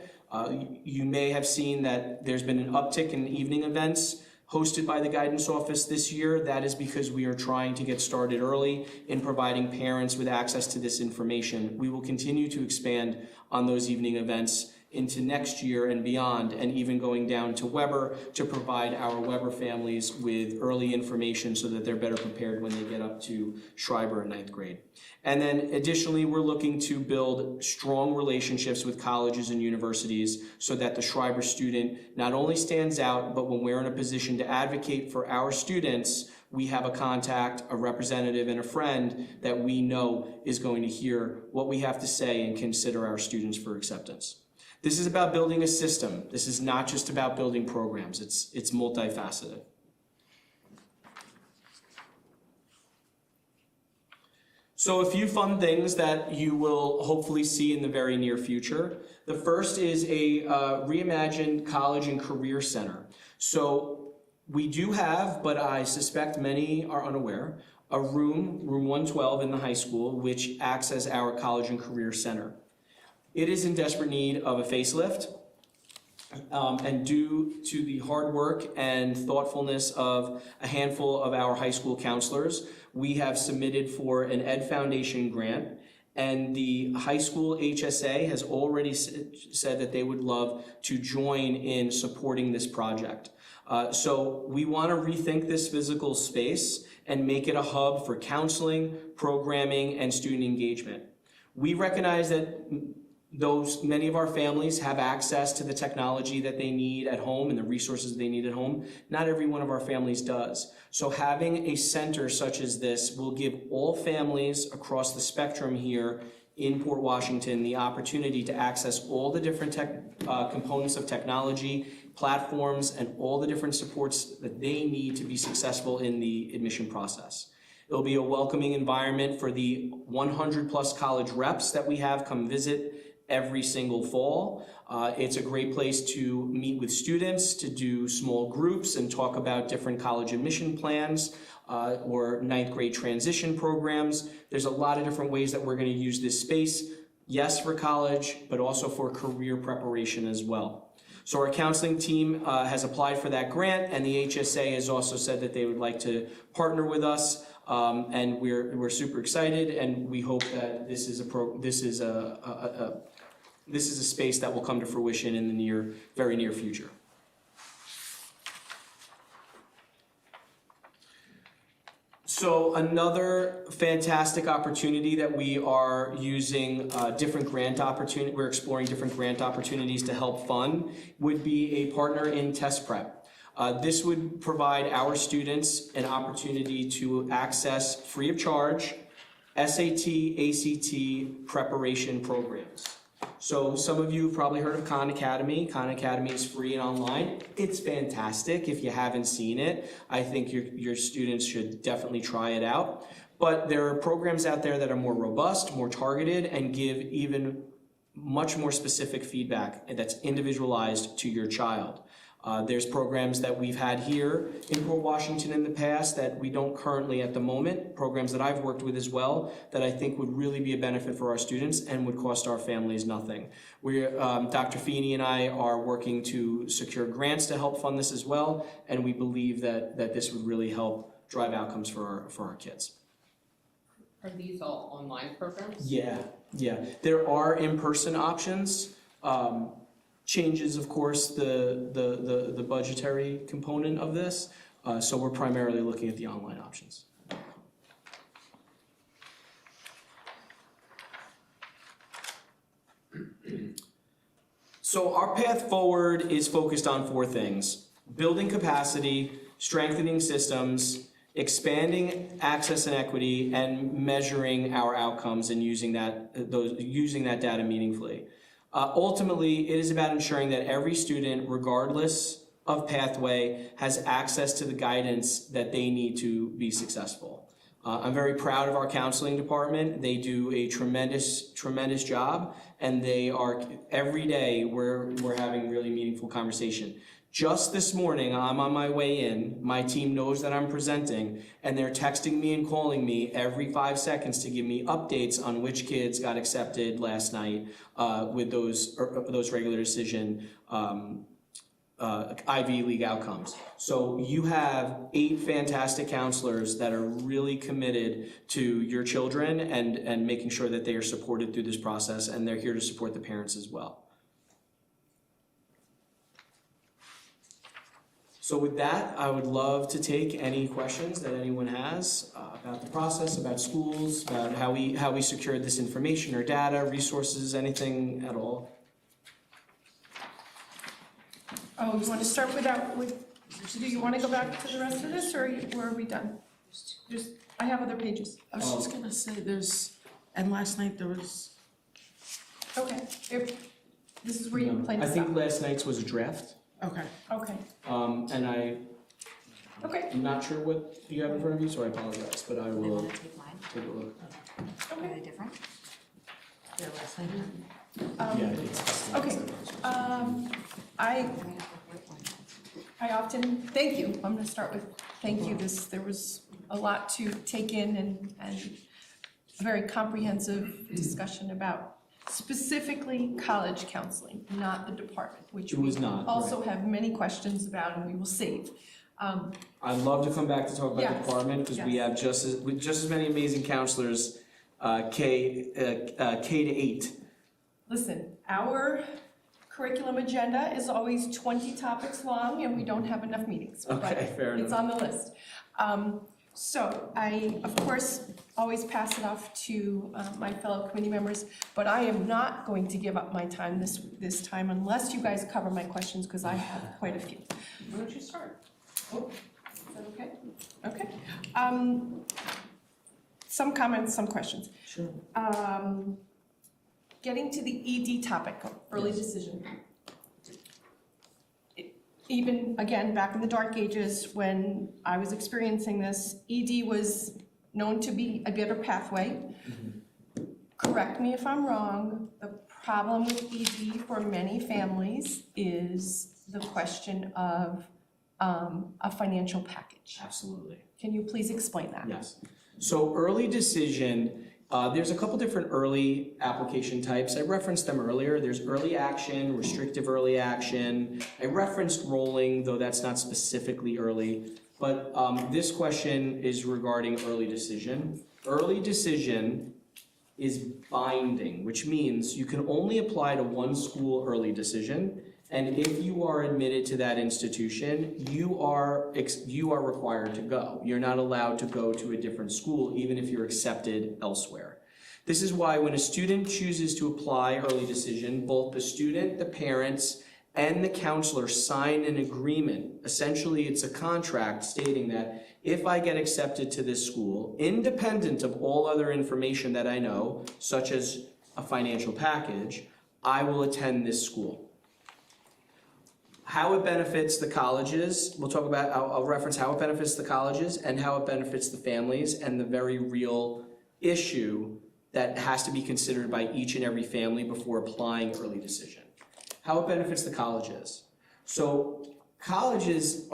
You may have seen that there's been an uptick in evening events hosted by the guidance office this year. That is because we are trying to get started early in providing parents with access to this information. We will continue to expand on those evening events into next year and beyond, and even going down to Weber to provide our Weber families with early information so that they're better prepared when they get up to Schreiber in ninth grade. And then additionally, we're looking to build strong relationships with colleges and universities so that the Schreiber student not only stands out, but when we're in a position to advocate for our students, we have a contact, a representative, and a friend that we know is going to hear what we have to say and consider our students for acceptance. This is about building a system. This is not just about building programs. It's multifaceted. So a few fun things that you will hopefully see in the very near future. The first is a reimagined college and career center. So we do have, but I suspect many are unaware, a room 112 in the high school, which acts as our college and career center. It is in desperate need of a facelift, and due to the hard work and thoughtfulness of a handful of our high school counselors, we have submitted for an Ed Foundation grant, and the high school HSA has already said that they would love to join in supporting this project. So we want to rethink this physical space and make it a hub for counseling, programming, and student engagement. We recognize that many of our families have access to the technology that they need at home and the resources they need at home. Not every one of our families does. So having a center such as this will give all families across the spectrum here in Port Washington the opportunity to access all the different components of technology, platforms, and all the different supports that they need to be successful in the admission process. It'll be a welcoming environment for the 100 plus college reps that we have come visit every single fall. It's a great place to meet with students, to do small groups and talk about different college admission plans or ninth grade transition programs. There's a lot of different ways that we're going to use this space, yes, for college, but also for career preparation as well. So our counseling team has applied for that grant, and the HSA has also said that they would like to partner with us. And we're super excited, and we hope that this is a space that will come to fruition in the very near future. So another fantastic opportunity that we are using we're exploring different grant opportunities to help fund would be a partner in test prep. This would provide our students an opportunity to access free of charge SAT, ACT preparation programs. So some of you have probably heard of Khan Academy. Khan Academy is free and online. It's fantastic. If you haven't seen it, I think your students should definitely try it out. But there are programs out there that are more robust, more targeted, and give even much more specific feedback that's individualized to your child. There's programs that we've had here in Port Washington in the past that we don't currently at the moment, programs that I've worked with as well, that I think would really be a benefit for our students and would cost our families nothing. Dr. Feeney and I are working to secure grants to help fund this as well, and we believe that this would really help drive outcomes for our kids. Are these all online programs? Yeah. There are in-person options. changes, of course, the budgetary component of this. So we're primarily looking at the online options. So our path forward is focused on 4 things: building capacity, strengthening systems, expanding access and equity, and measuring our outcomes and using that data meaningfully. Ultimately, it is about ensuring that every student, regardless of pathway, has access to the guidance that they need to be successful. I'm very proud of our counseling department. They do a tremendous job, and they are, every day, we're having really meaningful conversation. Just this morning, I'm on my way in, my team knows that I'm presenting, and they're texting me and calling me every 5 seconds to give me updates on which kids got accepted last night with those regular decision Ivy League outcomes. So you have 8 fantastic counselors that are really committed to your children and making sure that they are supported through this process, and they're here to support the parents as well. So with that, I would love to take any questions that anyone has about the process, about schools, about how we secured this information or data, resources, anything at all. Oh, you want to start do you want to go back to the rest of this, or are we done? I have other pages. I was just gonna say and last night there was, Okay, this is where you plan to I stop. think last night's was a draft, okay. Okay, and okay, I'm not sure what you have in front of you, so I apologize, but I They will wanna take mine? take a look. Are okay. they different? Yeah, last night. Yeah, it's. Okay, I often, thank you, I'm gonna start with thank you. There was a lot to take in and a very comprehensive discussion about specifically college counseling, not the department, which It we was not, also have many questions about and we will save. I'd love to come back to talk about the Yes, department, because we yes. have just as many amazing counselors, K to 8. Listen, our curriculum agenda is always 20 topics long and we don't have enough meetings. but Okay, fair enough. It's on the list. So I, of course, always pass it off to my fellow committee members, but I am not going to give up my time this time unless you guys cover my questions, because I have quite a few. Why don't you start? Oh, is that okay? Okay. Some comments, some questions. Sure. Getting to the ED topic, early decision. Even, again, back in the dark ages, when I was experiencing this, ED was known to be a better pathway. Correct me if I'm wrong, the problem with ED for many families is the question of a financial package. Absolutely. Can you please explain that? Yes. So early decision, there's a couple different early application types. I referenced them earlier. There's early action, restrictive early action. I referenced rolling, though that's not specifically early. But this question is regarding early decision. Early decision is binding, which means you can only apply to one school early decision. And if you are admitted to that institution, you are required to go. You're not allowed to go to a different school, even if you're accepted elsewhere. This is why when a student chooses to apply early decision, both the student, the parents, and the counselor sign an agreement. Essentially, it's a contract stating that if I get accepted to this school, independent of all other information that I know, such as a financial package, I will attend this school. How it benefits the colleges, I'll reference how it benefits the colleges and how it benefits the families, and the very real issue that has to be considered by each and every family before applying early decision. How it benefits the colleges. So colleges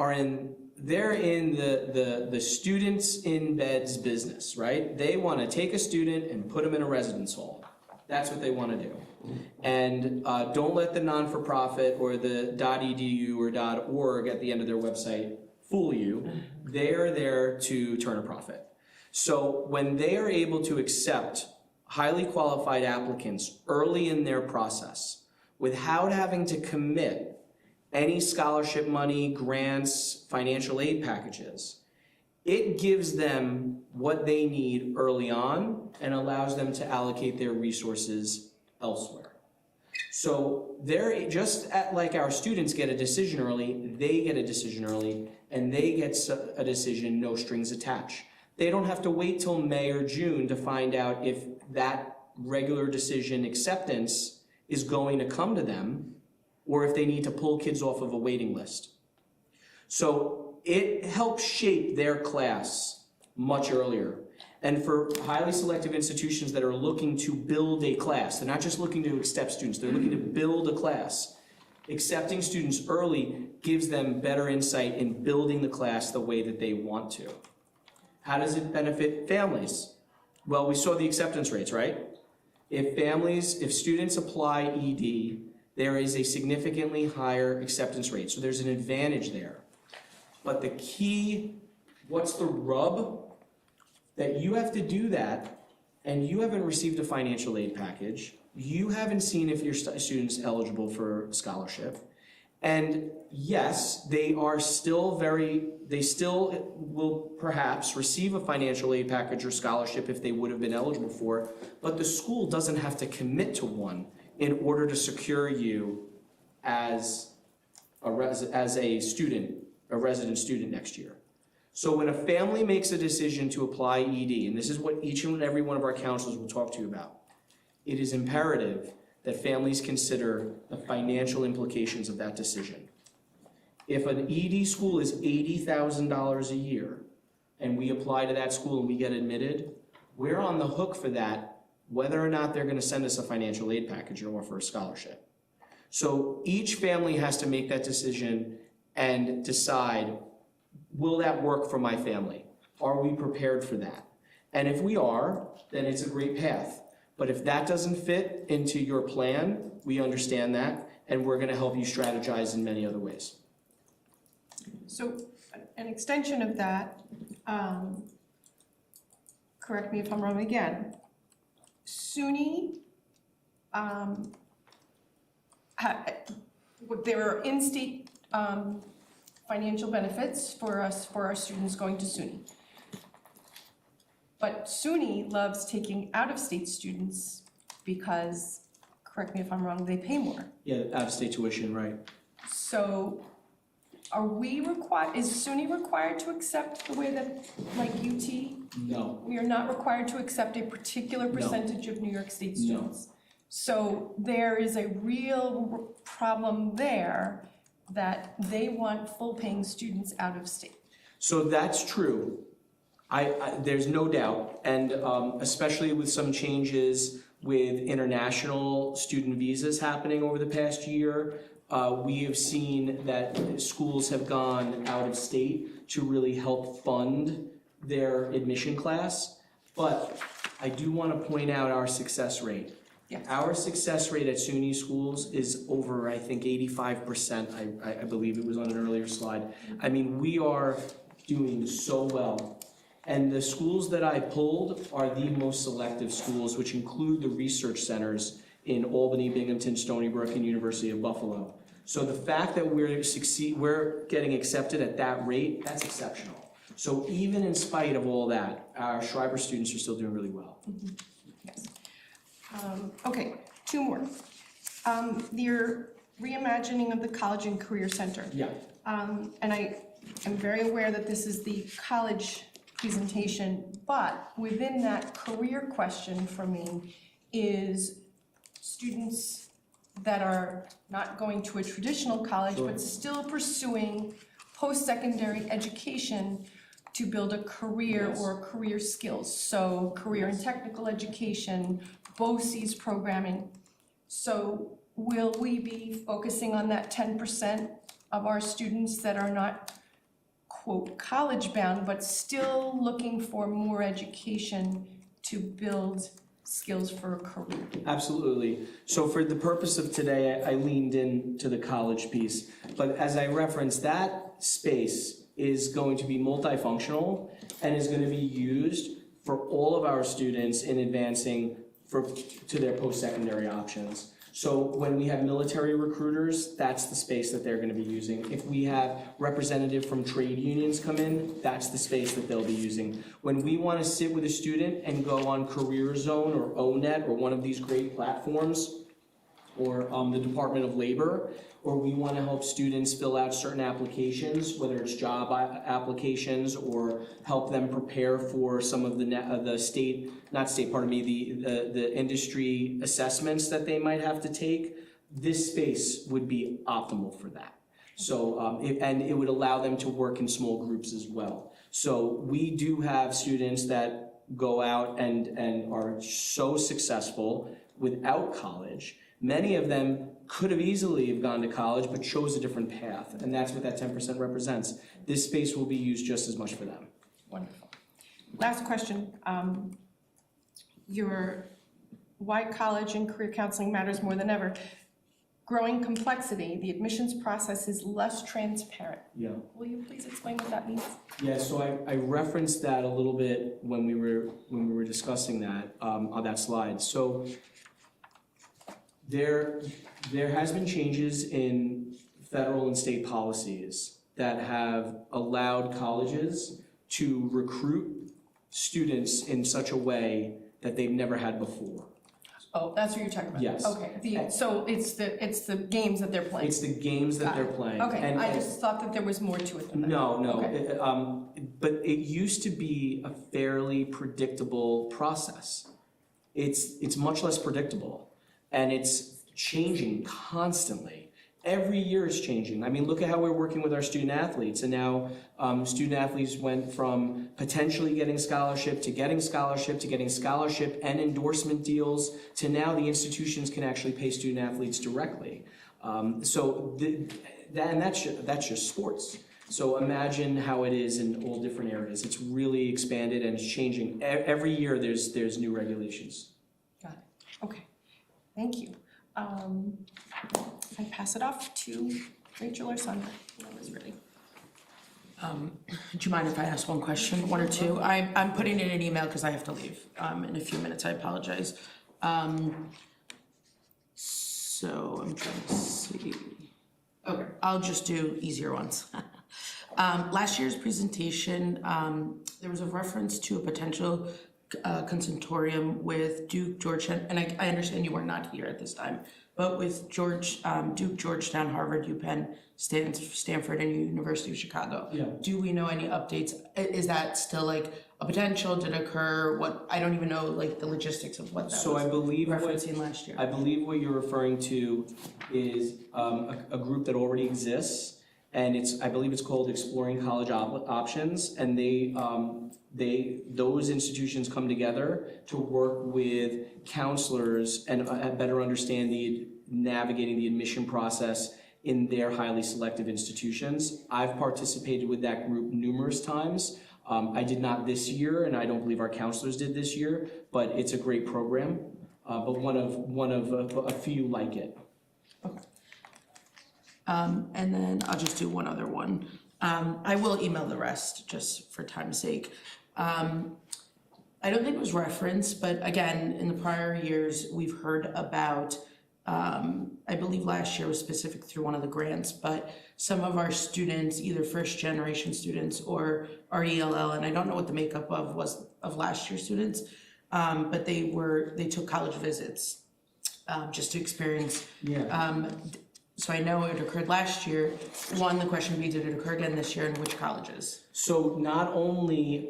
they're in the students in beds business, right? They want to take a student and put them in a residence hall. That's what they want to do. And don't let the non-for-profit or the .edu or .org at the end of their website fool you. They are there to turn a profit. So when they are able to accept highly qualified applicants early in their process, without having to commit any scholarship money, grants, financial aid packages. It gives them what they need early on and allows them to allocate their resources elsewhere. So they're just like our students get a decision early, they get a decision early, and they get a decision, no strings attached. They don't have to wait till May or June to find out if that regular decision acceptance is going to come to them or if they need to pull kids off of a waiting list. So it helps shape their class much earlier. And for highly selective institutions that are looking to build a class, they're not just looking to accept students, they're looking to build a class. Accepting students early gives them better insight in building the class the way that they want to. How does it benefit families? Well, we saw the acceptance rates, right? If students apply ED, there is a significantly higher acceptance rate. So there's an advantage there. But the key, what's the rub? That you have to do that and you haven't received a financial aid package. You haven't seen if your student's eligible for scholarship. And yes, they still will perhaps receive a financial aid package or scholarship if they would have been eligible for, but the school doesn't have to commit to one in order to secure you as a resident student next year. So when a family makes a decision to apply ED, and this is what each and every one of our counselors will talk to you about, it is imperative that families consider the financial implications of that decision. If an ED school is $80,000 a year, and we apply to that school and we get admitted, we're on the hook for that, whether or not they're gonna send us a financial aid package or offer a scholarship. So each family has to make that decision and decide, will that work for my family? Are we prepared for that? And if we are, then it's a great path. But if that doesn't fit into your plan, we understand that, and we're gonna help you strategize in many other ways. So an extension of that, correct me if I'm wrong again, SUNY, there are in-state financial benefits for our students going to SUNY. But SUNY loves taking out-of-state students because, correct me if I'm wrong, they pay more. Yeah, out-of-state tuition, right. So is SUNY required to accept the way that, like UT? No. We are not required to accept a particular percentage of New York State students. So there is a real problem there that they want full-paying students out of state. So that's true. There's no doubt, and especially with some changes with international student visas happening over the past year, we have seen that schools have gone out of state to really help fund their admission class. But I do want to point out our success rate. Yes. Our success rate at SUNY schools is over, I think, 85%. I believe it was on an earlier slide. I mean, we are doing so well. And the schools that I pulled are the most selective schools, which include the research centers in Albany, Binghamton, Stony Brook, and University of Buffalo. So the fact that we're getting accepted at that rate, that's exceptional. So even in spite of all that, our Schreiber students are still doing really well. Mm-hmm. Yes. Okay, two more. Your reimagining of the College and Career Center. Yeah. And I am very aware that this is the college presentation, but within that career question for me is students that are not going to a traditional college, but still pursuing post-secondary education to build a career or career skills. So career and technical education, BOCES programming. So will we be focusing on that 10% of our students that are not, quote, college bound, but still looking for more education to build skills for a career? Absolutely. So for the purpose of today, I leaned into the college piece. But as I referenced, that space is going to be multifunctional and is going to be used for all of our students in advancing to their post-secondary options. So when we have military recruiters, that's the space that they're gonna be using. If we have representative from trade unions come in, that's the space that they'll be using. When we wanna sit with a student and go on Career Zone or ONET or one of these great platforms, or the Department of Labor, or we want to help students fill out certain applications, whether it's job applications or help them prepare for some of the the industry assessments that they might have to take, this space would be optimal for that. So, and it would allow them to work in small groups as well. So we do have students that go out and are so successful without college. Many of them could have easily have gone to college, but chose a different path, and that's what that 10% represents. This space will be used just as much for them. Wonderful. Last question. Why college and career counseling matters more than ever. Growing complexity, the admissions process is less transparent. Yeah. Will you please explain what that means? Yeah, so I referenced that a little bit when we were discussing that on that slide. So there has been changes in federal and state policies that have allowed colleges to recruit students in such a way that they've never had before. Oh, that's what you're talking about? Yes. Okay, so it's the games that they're playing? It's the games that they're playing. Okay, And- I just thought that there was more to it than that. No, Okay. but it used to be a fairly predictable process. It's much less predictable, and it's changing constantly. Every year it's changing. I mean, look at how we're working with our student athletes, and now student athletes went from potentially getting scholarship to getting scholarship to getting scholarship and endorsement deals to now the institutions can actually pay student athletes directly. That's just sports. So imagine how it is in all different areas. It's really expanded and it's changing. Every year there's new regulations. Got it, okay, thank you. If I pass it off to Rachel or Sandra, whoever's ready. Do you mind if I ask one question, one or two? I'm putting in an email because I have to leave in a few minutes, I apologize. So I'm trying to see. Okay, I'll just do easier ones. Last year's presentation, there was a reference to a potential consortium with Duke, Georgetown, and I understand you were not here at this time, but with Duke, Georgetown, Harvard, UPenn, Stanford, and University of Chicago. Yeah. Do we know any updates? Is that still like a potential? Did it occur? What, I don't even know like the logistics of what that So was I believe referencing last year. I believe what you're referring to is a group that already exists, and I believe it's called Exploring College Options, and those institutions come together to work with counselors and better understand navigating the admission process in their highly selective institutions. I've participated with that group numerous times. I did not this year, and I don't believe our counselors did this year, but it's a great program, but one of a few like it. Okay. And then I'll just do one other one. I will email the rest just for time's sake. I don't think it was referenced, but again, in the prior years, we've heard about, I believe last year was specific through one of the grants, but some of our students, either first generation students or RELL, and I don't know what the makeup was of last year's students, but they took college visits, just to experience. Yeah. So I know it occurred last year. One, the question would be, did it occur again this year and which colleges? So not only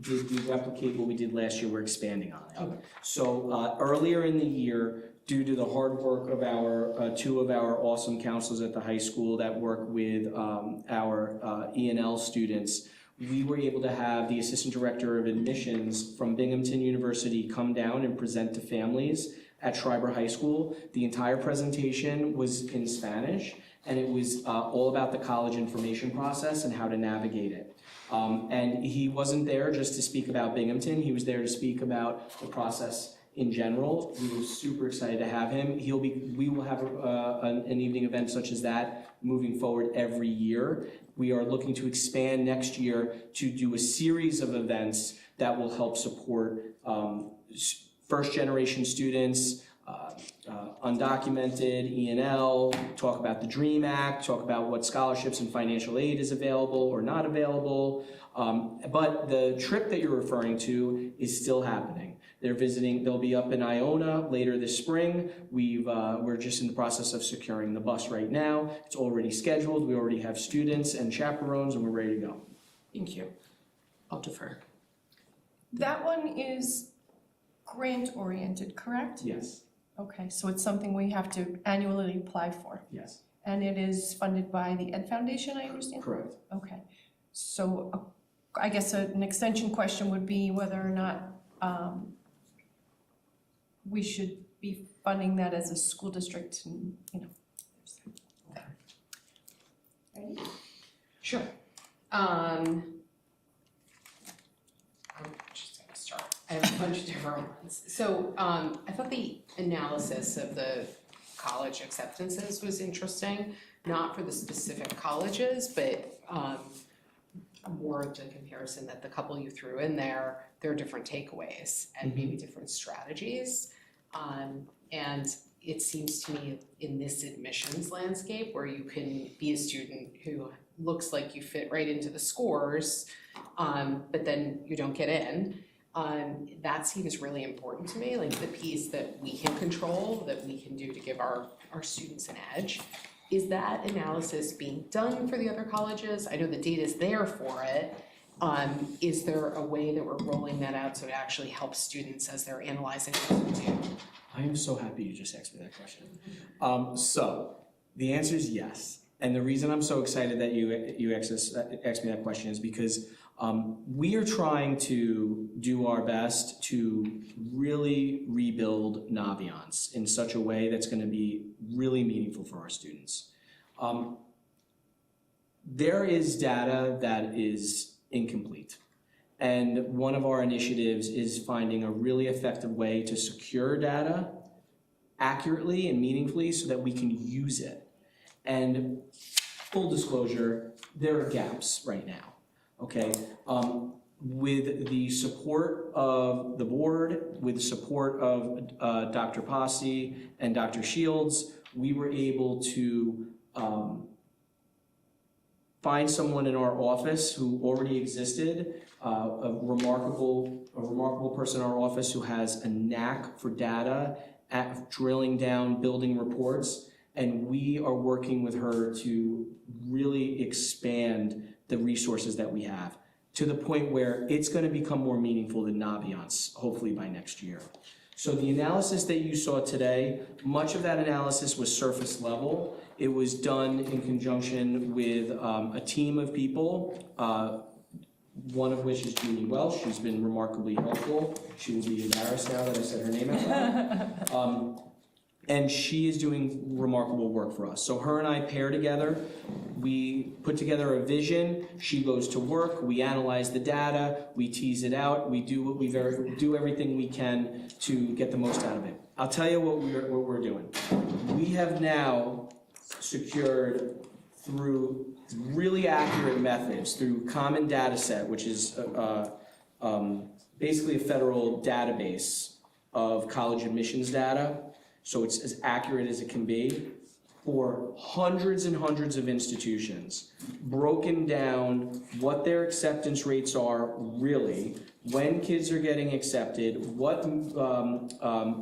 did we replicate what we did last year, we're expanding on it. Okay. So earlier in the year, due to the hard work of our two of our awesome counselors at the high school that work with our E&L students, we were able to have the assistant director of admissions from Binghamton University come down and present to families at Schreiber High School. The entire presentation was in Spanish, and it was all about the college information process and how to navigate it. And he wasn't there just to speak about Binghamton, he was there to speak about the process in general. We were super excited to have him. We will have an evening event such as that moving forward every year. We are looking to expand next year to do a series of events that will help support first generation students, undocumented, E&L, talk about the DREAM Act, talk about what scholarships and financial aid is available or not available. But the trip that you're referring to is still happening. They'll be up in Iona later this spring. We're just in the process of securing the bus right now. It's already scheduled. We already have students and chaperones, and we're ready to go. Thank you. I'll defer. That one is grant-oriented, correct? Yes, Okay, so it's something we have to annually apply for. yes, And it is funded by the Ed Foundation, I understand? correct. Okay, so I guess an extension question would be whether or not we should be funding that as a school district and, you know. Ready? Sure. I'm just gonna start. I have a bunch of different ones. So I thought the analysis of the college acceptances was interesting, not for the specific colleges, but more the comparison that the couple you threw in there, there are different takeaways and maybe different strategies. And it seems to me in this admissions landscape where you can be a student who looks like you fit right into the scores, but then you don't get in, that seems really important to me, like the piece that we can control, that we can do to give our students an edge. Is that analysis being done for the other colleges? I know the data's there for it. Is there a way that we're rolling that out so it actually helps students as they're analyzing what to do? I am so happy you just asked me that question. So the answer is yes. And the reason I'm so excited that you asked me that question is because we are trying to do our best to really rebuild Naviance in such a way that's going to be really meaningful for our students. There is data that is incomplete. And one of our initiatives is finding a really effective way to secure data accurately and meaningfully so that we can use it. And full disclosure, there are gaps right now, okay? With the support of the board, with the support of Dr. Posse and Dr. Shields, we were able to find someone in our office who already existed, a remarkable person in our office who has a knack for data, at drilling down, building reports, and we are working with her to really expand the resources that we have to the point where it's going to become more meaningful than Naviance, hopefully by next year. So the analysis that you saw today, much of that analysis was surface level. It was done in conjunction with a team of people, one of which is Julie Welsh. She's been remarkably helpful. She will be embarrassed now that I said her name out loud. And she is doing remarkable work for us. So her and I pair together. We put together a vision. She goes to work. We analyze the data. We tease it out. We do everything we can to get the most out of it. I'll tell you what we're doing. We have now secured through really accurate methods, through Common Data Set, which is basically a federal database of college admissions data. So it's as accurate as it can be, for hundreds and hundreds of institutions, broken down what their acceptance rates are really, when kids are getting accepted,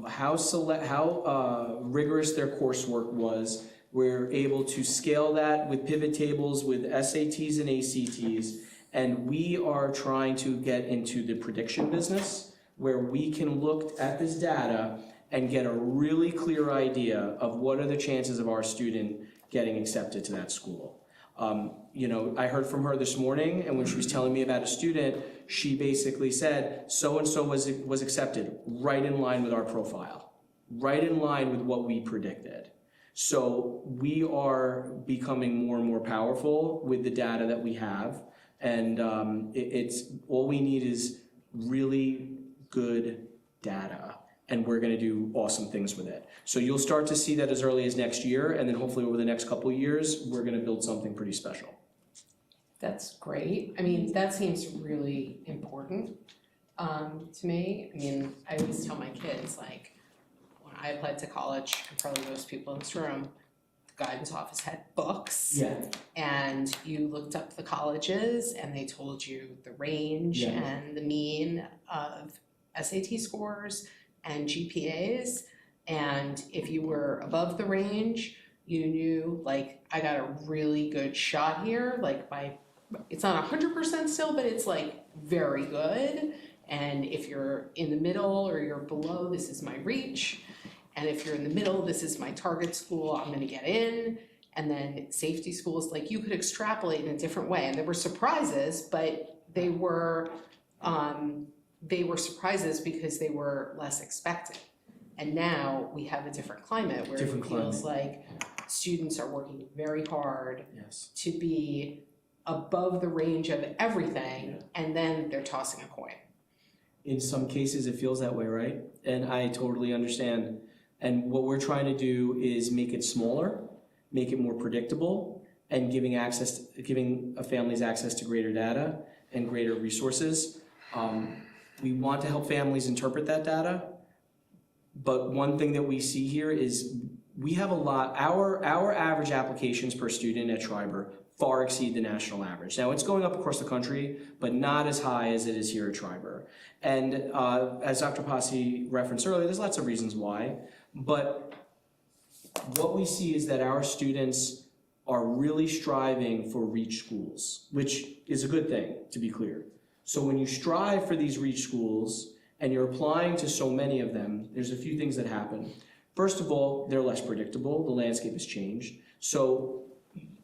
how rigorous their coursework was. We're able to scale that with pivot tables, with SATs and ACTs, and we are trying to get into the prediction business where we can look at this data and get a really clear idea of what are the chances of our student getting accepted to that school. I heard from her this morning, and when she was telling me about a student, she basically said, so-and-so was accepted, right in line with our profile, right in line with what we predicted. So we are becoming more and more powerful with the data that we have, and it's all we need is really good data. And we're going to do awesome things with it. So you'll start to see that as early as next year, and then hopefully over the next couple of years, we're going to build something pretty special. That's great. I mean, that seems really important to me. I mean, I always tell my kids, like, when I applied to college, and probably most people in this room, the guidance office had books. Yeah, And you looked up the colleges and they told you the range Yeah. and the mean of SAT scores and GPAs. And if you were above the range, you knew, like, I got a really good shot here, like it's not 100% still, but it's like very good. And if you're in the middle or you're below, this is my reach. And if you're in the middle, this is my target school, I'm gonna get in. And then safety schools, like, you could extrapolate in a different way. And there were surprises, but they were surprises because they were less expected. And now we have a different climate where Different it feels like students are working very hard yes. to be above the range of everything, and then they're tossing a coin. In some cases, it feels that way, right? And I totally understand. And what we're trying to do is make it smaller, make it more predictable, and giving families access to greater data and greater resources. We want to help families interpret that data, but one thing that we see here is we have our average applications per student at Schreiber far exceed the national average. Now, it's going up across the country, but not as high as it is here at Schreiber. And as Dr. Passi referenced earlier, there's lots of reasons why, but what we see is that our students are really striving for reach schools, which is a good thing, to be clear. So when you strive for these reach schools and you're applying to so many of them, there's a few things that happen. First of all, they're less predictable. The landscape has changed. So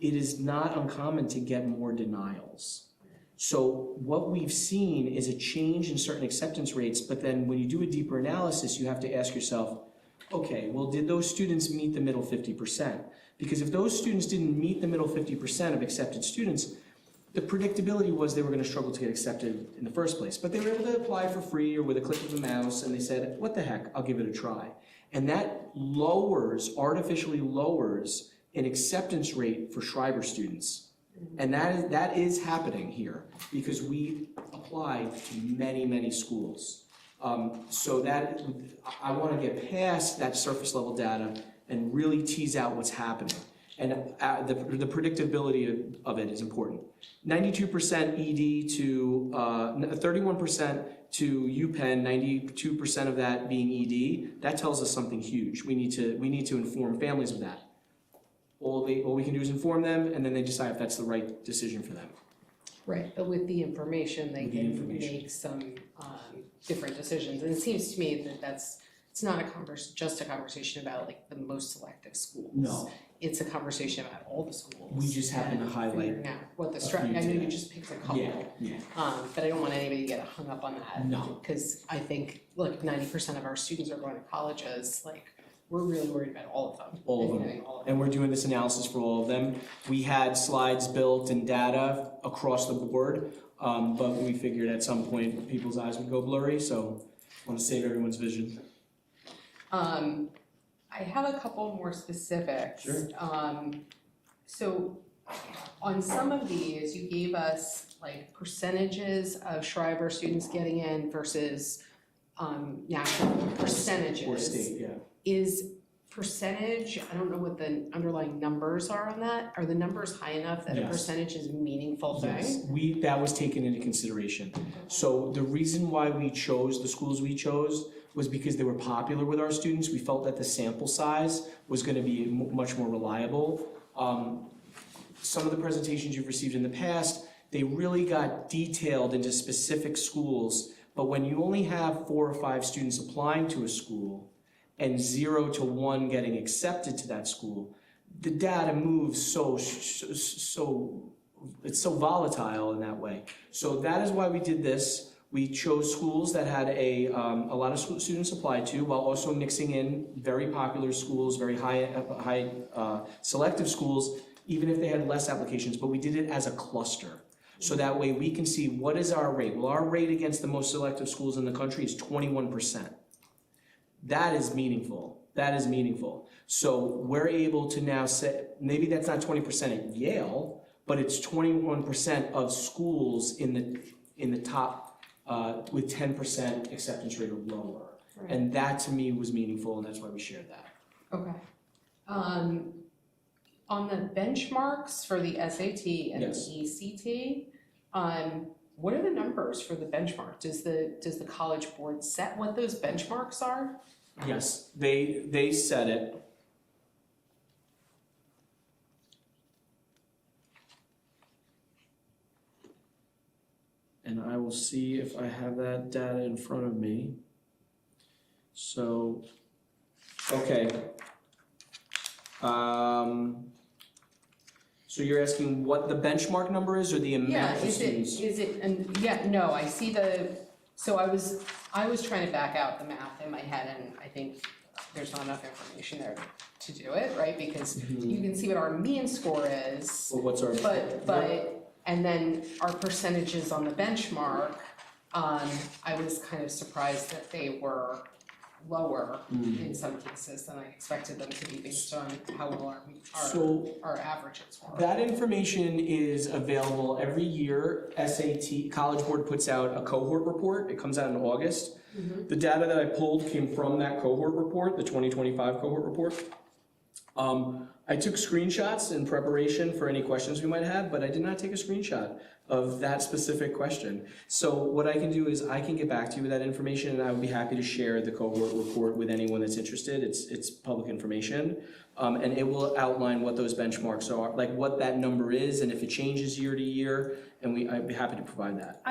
it is not uncommon to get more denials. So what we've seen is a change in certain acceptance rates, but then when you do a deeper analysis, you have to ask yourself, okay, well, did those students meet the middle 50%? Because if those students didn't meet the middle 50% of accepted students, the predictability was they were going to struggle to get accepted in the first place. But they were able to apply for free or with a click of a mouse, and they said, what the heck, I'll give it a try. And that artificially lowers an acceptance rate for Schreiber students. And that is happening here because we apply to many, many schools. So that I want to get past that surface level data and really tease out what's happening. And the predictability of it is important. 92% ED to 31% to UPenn, 92% of that being ED. That tells us something huge. We need to inform families of that. All we can do is inform them, and then they decide if that's the right decision for them. Right, but with the information, they can make some different decisions. And it seems to me that it's not just a conversation about like the most selective schools. No. It's a conversation about all the schools. We just happen to and highlight figuring out what the few I know today. you just picked a couple. Yeah. But I don't want anybody to get hung up on that. No. Because I think, look, 90% of our students are going to colleges, like, we're really worried about all of them. All of them. Getting all of them. And we're doing this analysis for all of them. We had slides built and data across the board, but we figured at some point people's eyes would go blurry, so I want to save everyone's vision. I have a couple more specifics. Sure. So on some of these, you gave us like percentages of Schreiber students getting in versus national percentages. Or state, yeah. Is percentage, I don't know what the underlying numbers are on that. Are the numbers high enough that a Yes. percentage is a meaningful thing? Yes, that was taken into consideration. So the reason why we chose the schools we chose was because they were popular with our students. We felt that the sample size was going to be much more reliable. Some of the presentations you've received in the past, they really got detailed into specific schools, but when you only have 4 or 5 students applying to a school and 0 to 1 getting accepted to that school, the data moves it's so volatile in that way. So that is why we did this. We chose schools that had a lot of students apply to, while also mixing in very popular schools, very high selective schools, even if they had less applications, but we did it as a cluster. So that way we can see what is our rate. Well, our rate against the most selective schools in the country is 21%. That is meaningful. That is meaningful. So we're able to now say, maybe that's not 20% at Yale, but it's 21% of schools in the top with 10% acceptance rate or lower. And that to me was meaningful, and that's why we shared that. Okay. On the benchmarks for the SAT and the Yes. ECT, what are the numbers for the benchmark? Does the College Board set what those benchmarks are? Yes, they set it. And I will see if I have that data in front of me. So, okay. So you're asking what the benchmark number is or the amount of students? No, I see so I was trying to back out the math in my head, and I think there's not enough information there to do it, right? Because you can see what our mean score is, Well, what's our? and then our percentages on the benchmark, I was kind of surprised that they were lower in some cases than I expected them to be based on how well our averages were. That information is available every year. SAT, College Board puts out a cohort report. It comes out in August. The data that I pulled came from that cohort report, the 2025 cohort report. I took screenshots in preparation for any questions we might have, but I did not take a screenshot of that specific question. So what I can do is I can get back to you with that information, and I would be happy to share the cohort report with anyone that's interested. It's public information, and it will outline what those benchmarks are, like what that number is, and if it changes year to year, and I'd be happy to provide that.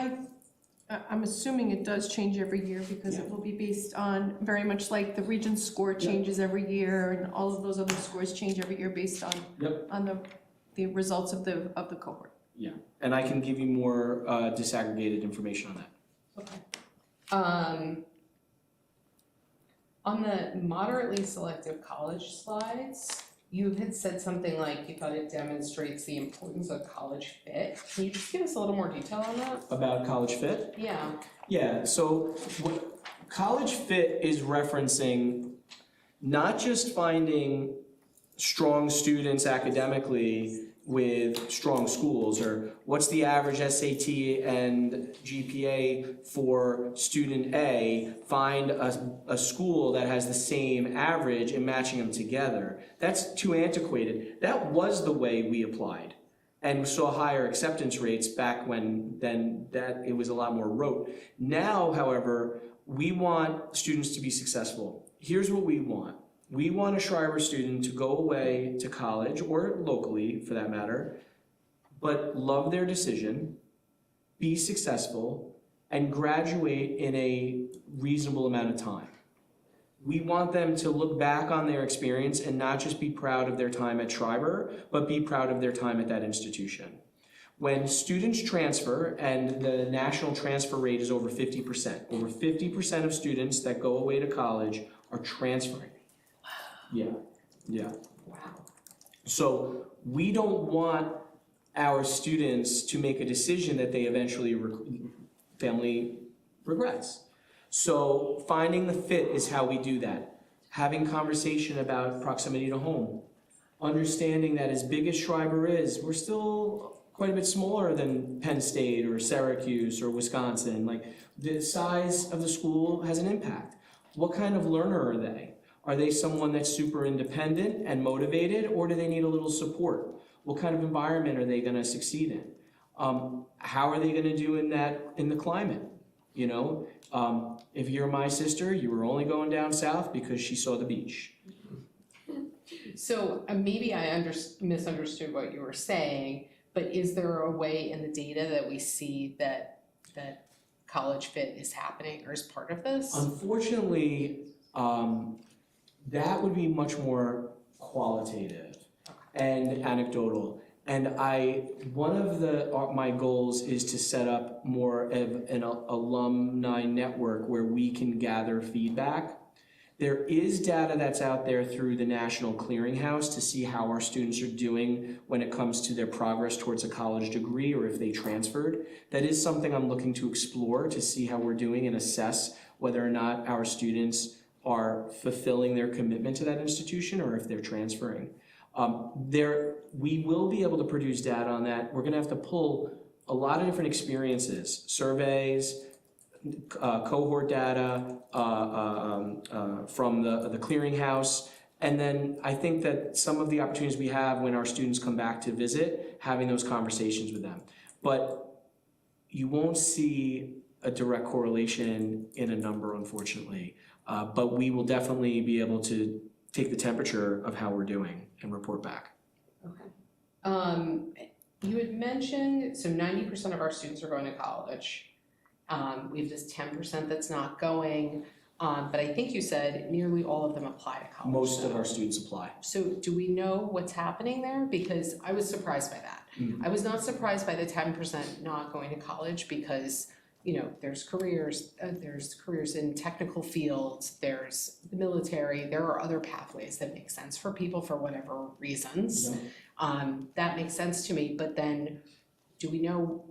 I'm assuming it does change every year because it will be based on, very much like the Regents score changes every year, and all of those other scores change every year based on the results of the cohort. Yeah, and I can give you more disaggregated information on that. Okay. On the moderately selective college slides, you had said something like you thought it demonstrates the importance of college fit. Can you just give us a little more detail on that? About College Fit? Yeah. Yeah, so what College Fit is referencing not just finding strong students academically with strong schools, or what's the average SAT and GPA for student A, find a school that has the same average and matching them together. That's too antiquated. That was the way we applied and saw higher acceptance rates back when that it was a lot more rote. Now, however, we want students to be successful. Here's what we want. We want a Schreiber student to go away to college, or locally for that matter, but love their decision, be successful, and graduate in a reasonable amount of time. We want them to look back on their experience and not just be proud of their time at Schreiber, but be proud of their time at that institution. When students transfer, and the national transfer rate is over 50%, over 50% of students that go away to college are transferring. Yeah. Wow. So we don't want our students to make a decision that they eventually family regrets. So finding the fit is how we do that. Having conversation about proximity to home. Understanding that as big as Schreiber is, we're still quite a bit smaller than Penn State or Syracuse or Wisconsin. Like, the size of the school has an impact. What kind of learner are they? Are they someone that's super independent and motivated, or do they need a little support? What kind of environment are they going to succeed in? How are they going to do in the climate? You know, if you're my sister, you were only going down south because she saw the beach. So maybe I misunderstood what you were saying, but is there a way in the data that we see that college fit is happening or is part of this? Unfortunately, that would be much more qualitative and anecdotal. And one of my goals is to set up more of an alumni network where we can gather feedback. There is data that's out there through the National Clearinghouse to see how our students are doing when it comes to their progress towards a college degree, or if they transferred. That is something I'm looking to explore to see how we're doing and assess whether or not our students are fulfilling their commitment to that institution or if they're transferring. We will be able to produce data on that. We're gonna have to pull a lot of different experiences, surveys, cohort data from the clearinghouse. And then I think that some of the opportunities we have when our students come back to visit, having those conversations with them. But you won't see a direct correlation in a number, unfortunately. But we will definitely be able to take the temperature of how we're doing and report back. Okay. You had mentioned, so 90% of our students are going to college. We have this 10% that's not going, but I think you said nearly all of them apply to college. Most of our students apply. So do we know what's happening there? Because I was surprised by that. I was not surprised by the 10% not going to college because, you know, there's careers in technical fields, there's the military, there are other pathways that make sense for people for whatever reasons. That makes sense to me, but then do we know,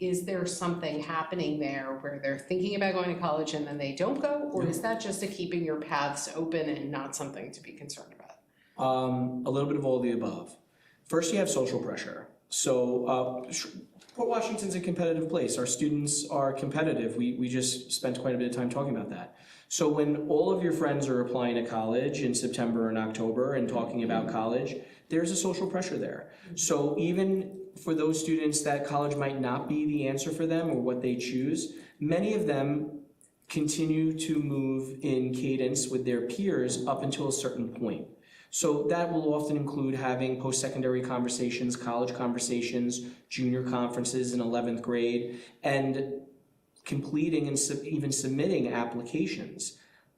is there something happening there where they're thinking about going to college and then they don't go? Or is that just a keeping your paths open and not something to be concerned about? A little bit of all the above. First, you have social pressure. So Port Washington's a competitive place. Our students are competitive. We just spent quite a bit of time talking about that. So when all of your friends are applying to college in September and October and talking about college, there's a social pressure there. So even for those students that college might not be the answer for them or what they choose, many of them continue to move in cadence with their peers up until a certain point. So that will often include having post-secondary conversations, college conversations, junior conferences in 11th grade, and completing and even submitting applications.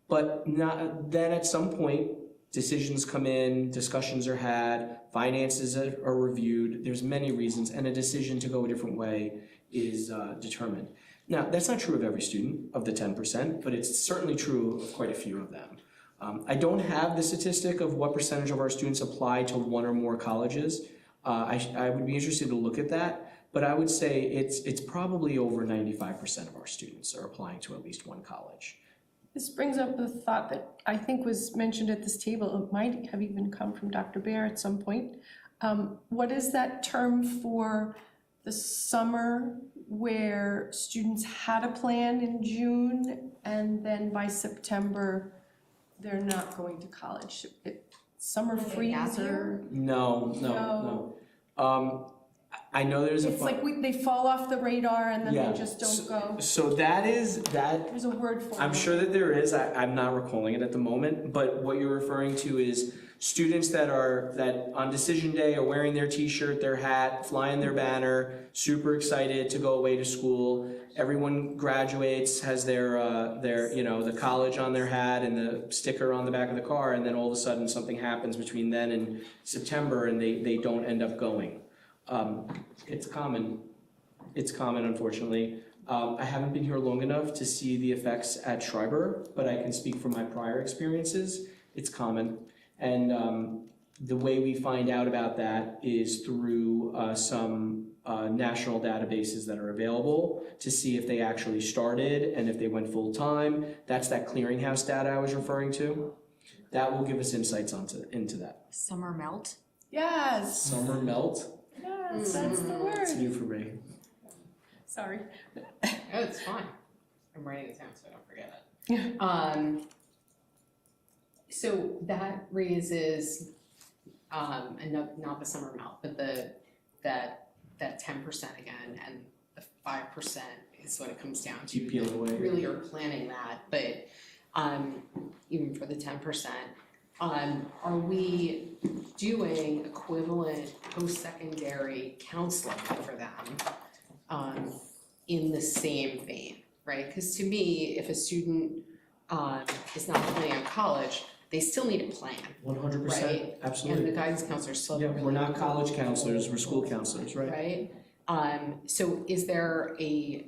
But then at some point, decisions come in, discussions are had, finances are reviewed, there's many reasons, and a decision to go a different way is determined. Now, that's not true of every student of the 10%, but it's certainly true of quite a few of them. I don't have the statistic of what percentage of our students apply to one or more colleges. I would be interested to look at that, but I would say it's probably over 95% of our students are applying to at least one college. This brings up a thought that I think was mentioned at this table. It might have even come from Dr. Bear at some point. What is that term for the summer where students had a plan in June and then by September they're not going to college? Summer freeze or? No. I know there's It's like they fall off the radar and then Yeah. they just don't go. So that. There's a word for it. I'm sure that there is. I'm not recalling it at the moment. But what you're referring to is students that on decision day are wearing their T-shirt, their hat, flying their banner, super excited to go away to school. Everyone graduates, has their the college on their hat and the sticker on the back of the car, and then all of a sudden something happens between then and September, and they don't end up going. It's common, unfortunately. I haven't been here long enough to see the effects at Schreiber, but I can speak from my prior experiences. It's common. And the way we find out about that is through some national databases that are available to see if they actually started and if they went full-time. That's that clearinghouse data I was referring to. That will give us insights into that. Summer melt? Yes, Summer melt. yes, that's the It's word. new for me. Sorry. Oh, it's fine. I'm writing it down so I don't forget it. So that raises, and not the summer melt, but that 10% again, and the 5% is what it comes down to. You peel it away. Really are planning that, but even for the 10%, are we doing equivalent post-secondary counseling for them in the same vein, right? Because to me, if a student is not planning on college, they still need a plan, 100%, right? absolutely. And the guidance counselors still Yeah, have a really we're not important college role. counselors, we're school counselors, right? Right? So is there a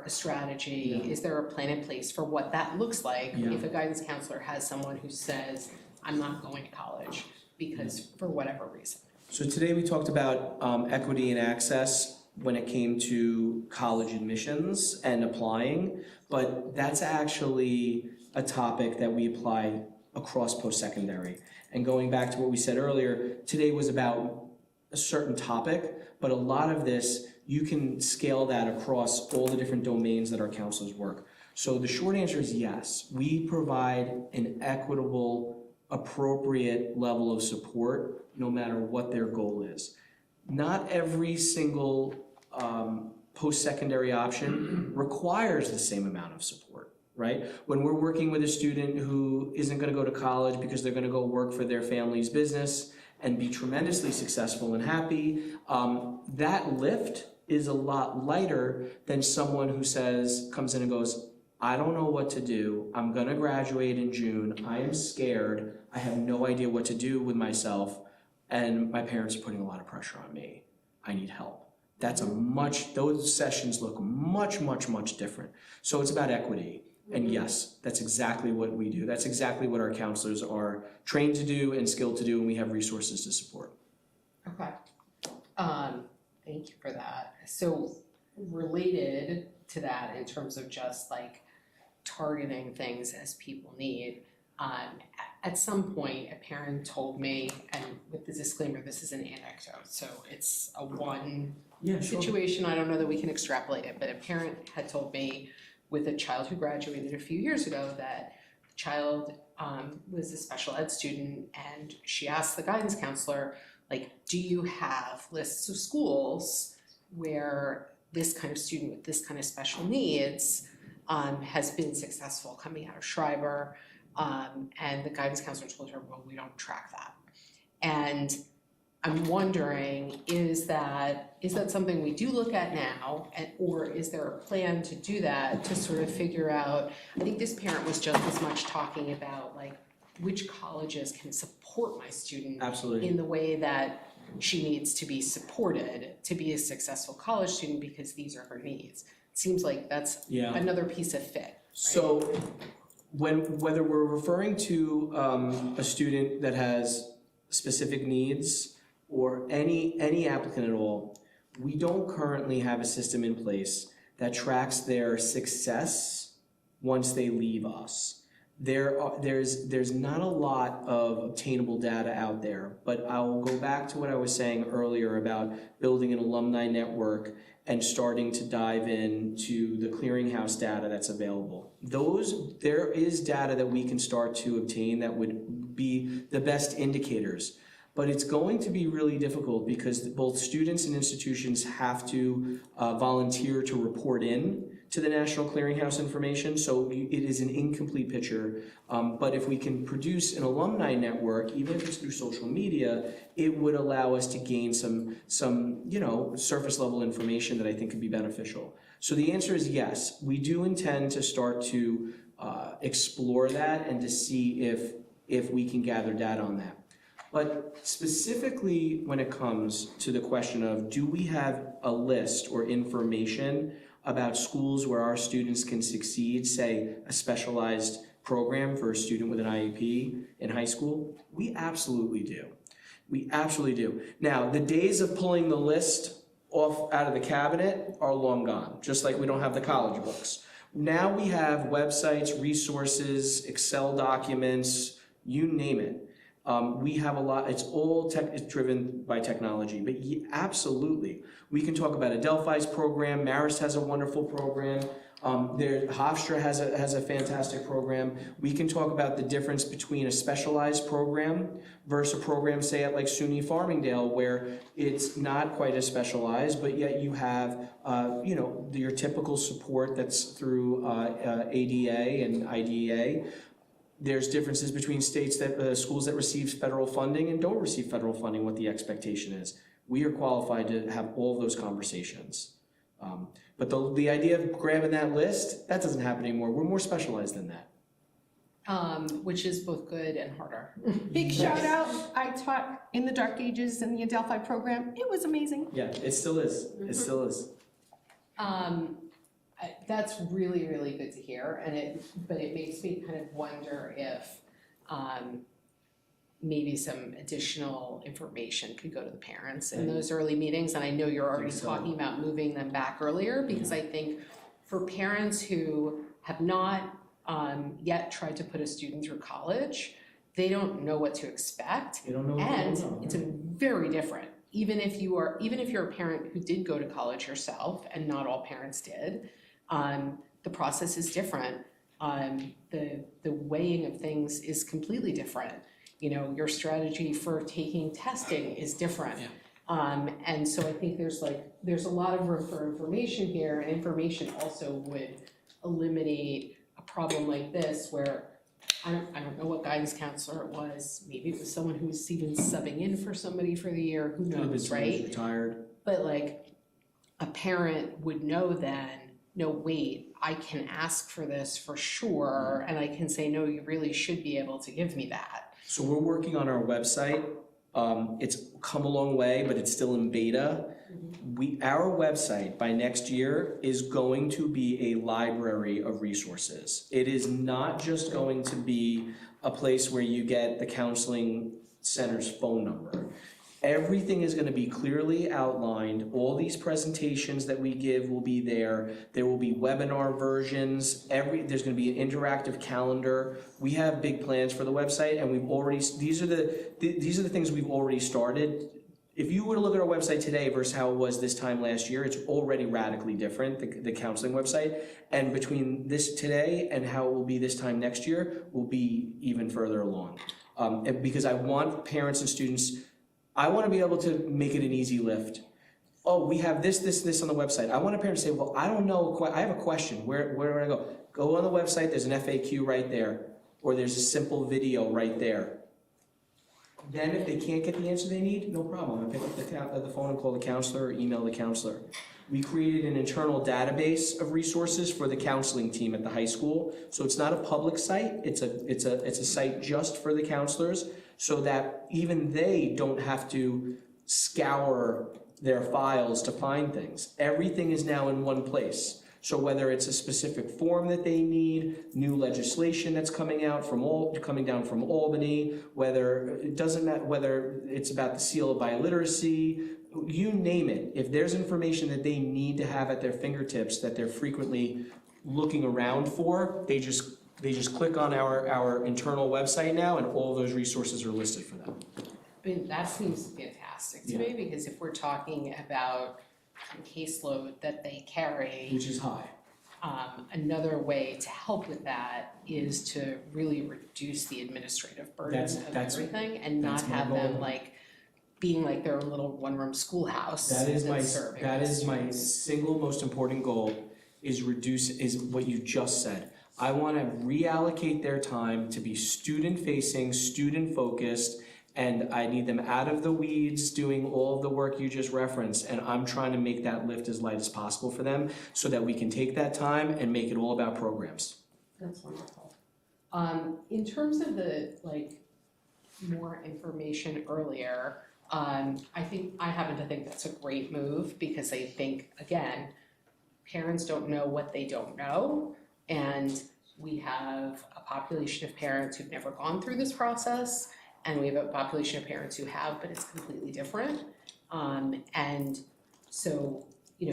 strategy, Yeah. is there a plan in place for what that looks like Yeah. if a guidance counselor has someone who says, I'm not going to college because for whatever reason? So today we talked about equity and access when it came to college admissions and applying, but that's actually a topic that we apply across post-secondary. And going back to what we said earlier, today was about a certain topic, but a lot of this, you can scale that across all the different domains that our counselors work. So the short answer is yes, we provide an equitable, appropriate level of support no matter what their goal is. Not every single post-secondary option requires the same amount of support, right? When we're working with a student who isn't gonna go to college because they're gonna go work for their family's business and be tremendously successful and happy, that lift is a lot lighter than someone who comes in and goes, I don't know what to do, I'm gonna graduate in June, I am scared, I have no idea what to do with myself, and my parents are putting a lot of pressure on me, I need help. Those sessions look much, much, much different. So it's about equity. And yes, that's exactly what we do. That's exactly what our counselors are trained to do and skilled to do, and we have resources to support. Okay. Thank you for that. So related to that in terms of just like targeting things as people need, at some point a parent told me, and with the disclaimer, this is an anecdote, so it's a situation, I don't know that we can extrapolate it, but a parent had told me with a child who graduated a few years ago that the child was a special ed student, and she asked the guidance counselor, like, do you have lists of schools where this kind of student with this kind of special needs has been successful coming out of Schreiber? And the guidance counselor told her, well, we don't track that. And I'm wondering, is that something we do look at now, or is there a plan to do that, to sort of figure out, I think this parent was just as much talking about like which colleges can support my student Absolutely. in the way that she needs to be supported to be a successful college student because these are her needs. It seems like that's another piece of fit. Right? So whether we're referring to a student that has specific needs or any applicant at all, we don't currently have a system in place that tracks their success once they leave us. There's not a lot of obtainable data out there, but I'll go back to what I was saying earlier about building an alumni network and starting to dive into the clearinghouse data that's available. There is data that we can start to obtain that would be the best indicators. But it's going to be really difficult because both students and institutions have to volunteer to report in to the National Clearinghouse information, so it is an incomplete picture. But if we can produce an alumni network, even if it's through social media, it would allow us to gain some surface level information that I think could be beneficial. So the answer is yes, we do intend to start to explore that and to see if we can gather data on that. But specifically when it comes to the question of, do we have a list or information about schools where our students can succeed, say a specialized program for a student with an IEP in high school? We absolutely do. We absolutely do. Now, the days of pulling the list out of the cabinet are long gone, just like we don't have the college books. Now we have websites, resources, Excel documents, you name it. We have a lot, it's driven by technology, but absolutely. We can talk about Adelphi's program, Marist has a wonderful program, Hofstra has a fantastic program. We can talk about the difference between a specialized program versus a program, say at like SUNY Farmingdale, where it's not quite as specialized, but yet you have, your typical support that's through ADA and IDEA. There's differences between states schools that receive federal funding and don't receive federal funding, what the expectation is. We are qualified to have all of those conversations. But the idea of grabbing that list, that doesn't happen anymore. We're more specialized than that. Which is both good and harder. Big shout out, I taught in the dark ages in the Adelphi program, it was amazing. Yeah, it still is, it still is. That's really, really good to hear, but it makes me kind of wonder if maybe some additional information could go to the parents in those early meetings, and I know you're already talking about moving them back earlier, because I think for parents who have not yet tried to put a student through college, they don't know what to expect. You don't know what And to do. it's very different even if you're a parent who did go to college yourself, and not all parents did, the process is different. The weighing of things is completely different. You know, your strategy for taking testing is different. Yeah. And so I think there's a lot of room for information here, and information also would eliminate a problem like this where I don't know what guidance counselor it was, maybe it was someone who's even subbing in for somebody for the year, who knows, right? Retired. But like, a parent would know then, no, wait, I can ask for this for sure, and I can say, no, you really should be able to give me that. So we're working on our website. It's come a long way, but it's still in beta. Our website by next year is going to be a library of resources. It is not just going to be a place where you get the counseling center's phone number. Everything is going to be clearly outlined. All these presentations that we give will be there. There will be webinar versions. There's going to be an interactive calendar. We have big plans for the website, and these are the things we've already started. If you were to look at our website today versus how it was this time last year, it's already radically different, the counseling website. And between this today and how it will be this time next year, will be even further along. Because I want parents and students, I want to be able to make it an easy lift. Oh, we have this on the website. I want a parent to say, well, I don't know, I have a question. Where do I go? Go on the website, there's an FAQ right there. Or there's a simple video right there. Then if they can't get the answer they need, no problem. I pick up the phone and call the counselor or email the counselor. We created an internal database of resources for the counseling team at the high school. So it's not a public site, it's a site just for the counselors, so that even they don't have to scour their files to find things. Everything is now in one place. So whether it's a specific form that they need, new legislation that's coming down from Albany, it doesn't matter whether it's about the seal of biliteracy, you name it. If there's information that they need to have at their fingertips that they're frequently looking around for, they just click on our internal website now, and all those resources are listed for them. I mean, that seems fantastic to me, because if we're talking about caseload that they carry, Which is high. another way to help with that is to really reduce the administrative burden of everything, and not that's my have them goal. like being like their little one-room schoolhouse That is my serving single most important goal, is what you just said. I want to reallocate their time to be student-facing, student-focused, and I need them out of the weeds doing all of the work you just referenced, and I'm trying to make that lift as light as possible for them so that we can take that time and make it all about programs. That's wonderful. In terms of the more information earlier, I happen to think that's a great move, because I think, again, parents don't know what they don't know, and we have a population of parents who've never gone through this process, and we have a population of parents who have, but it's completely different. And so,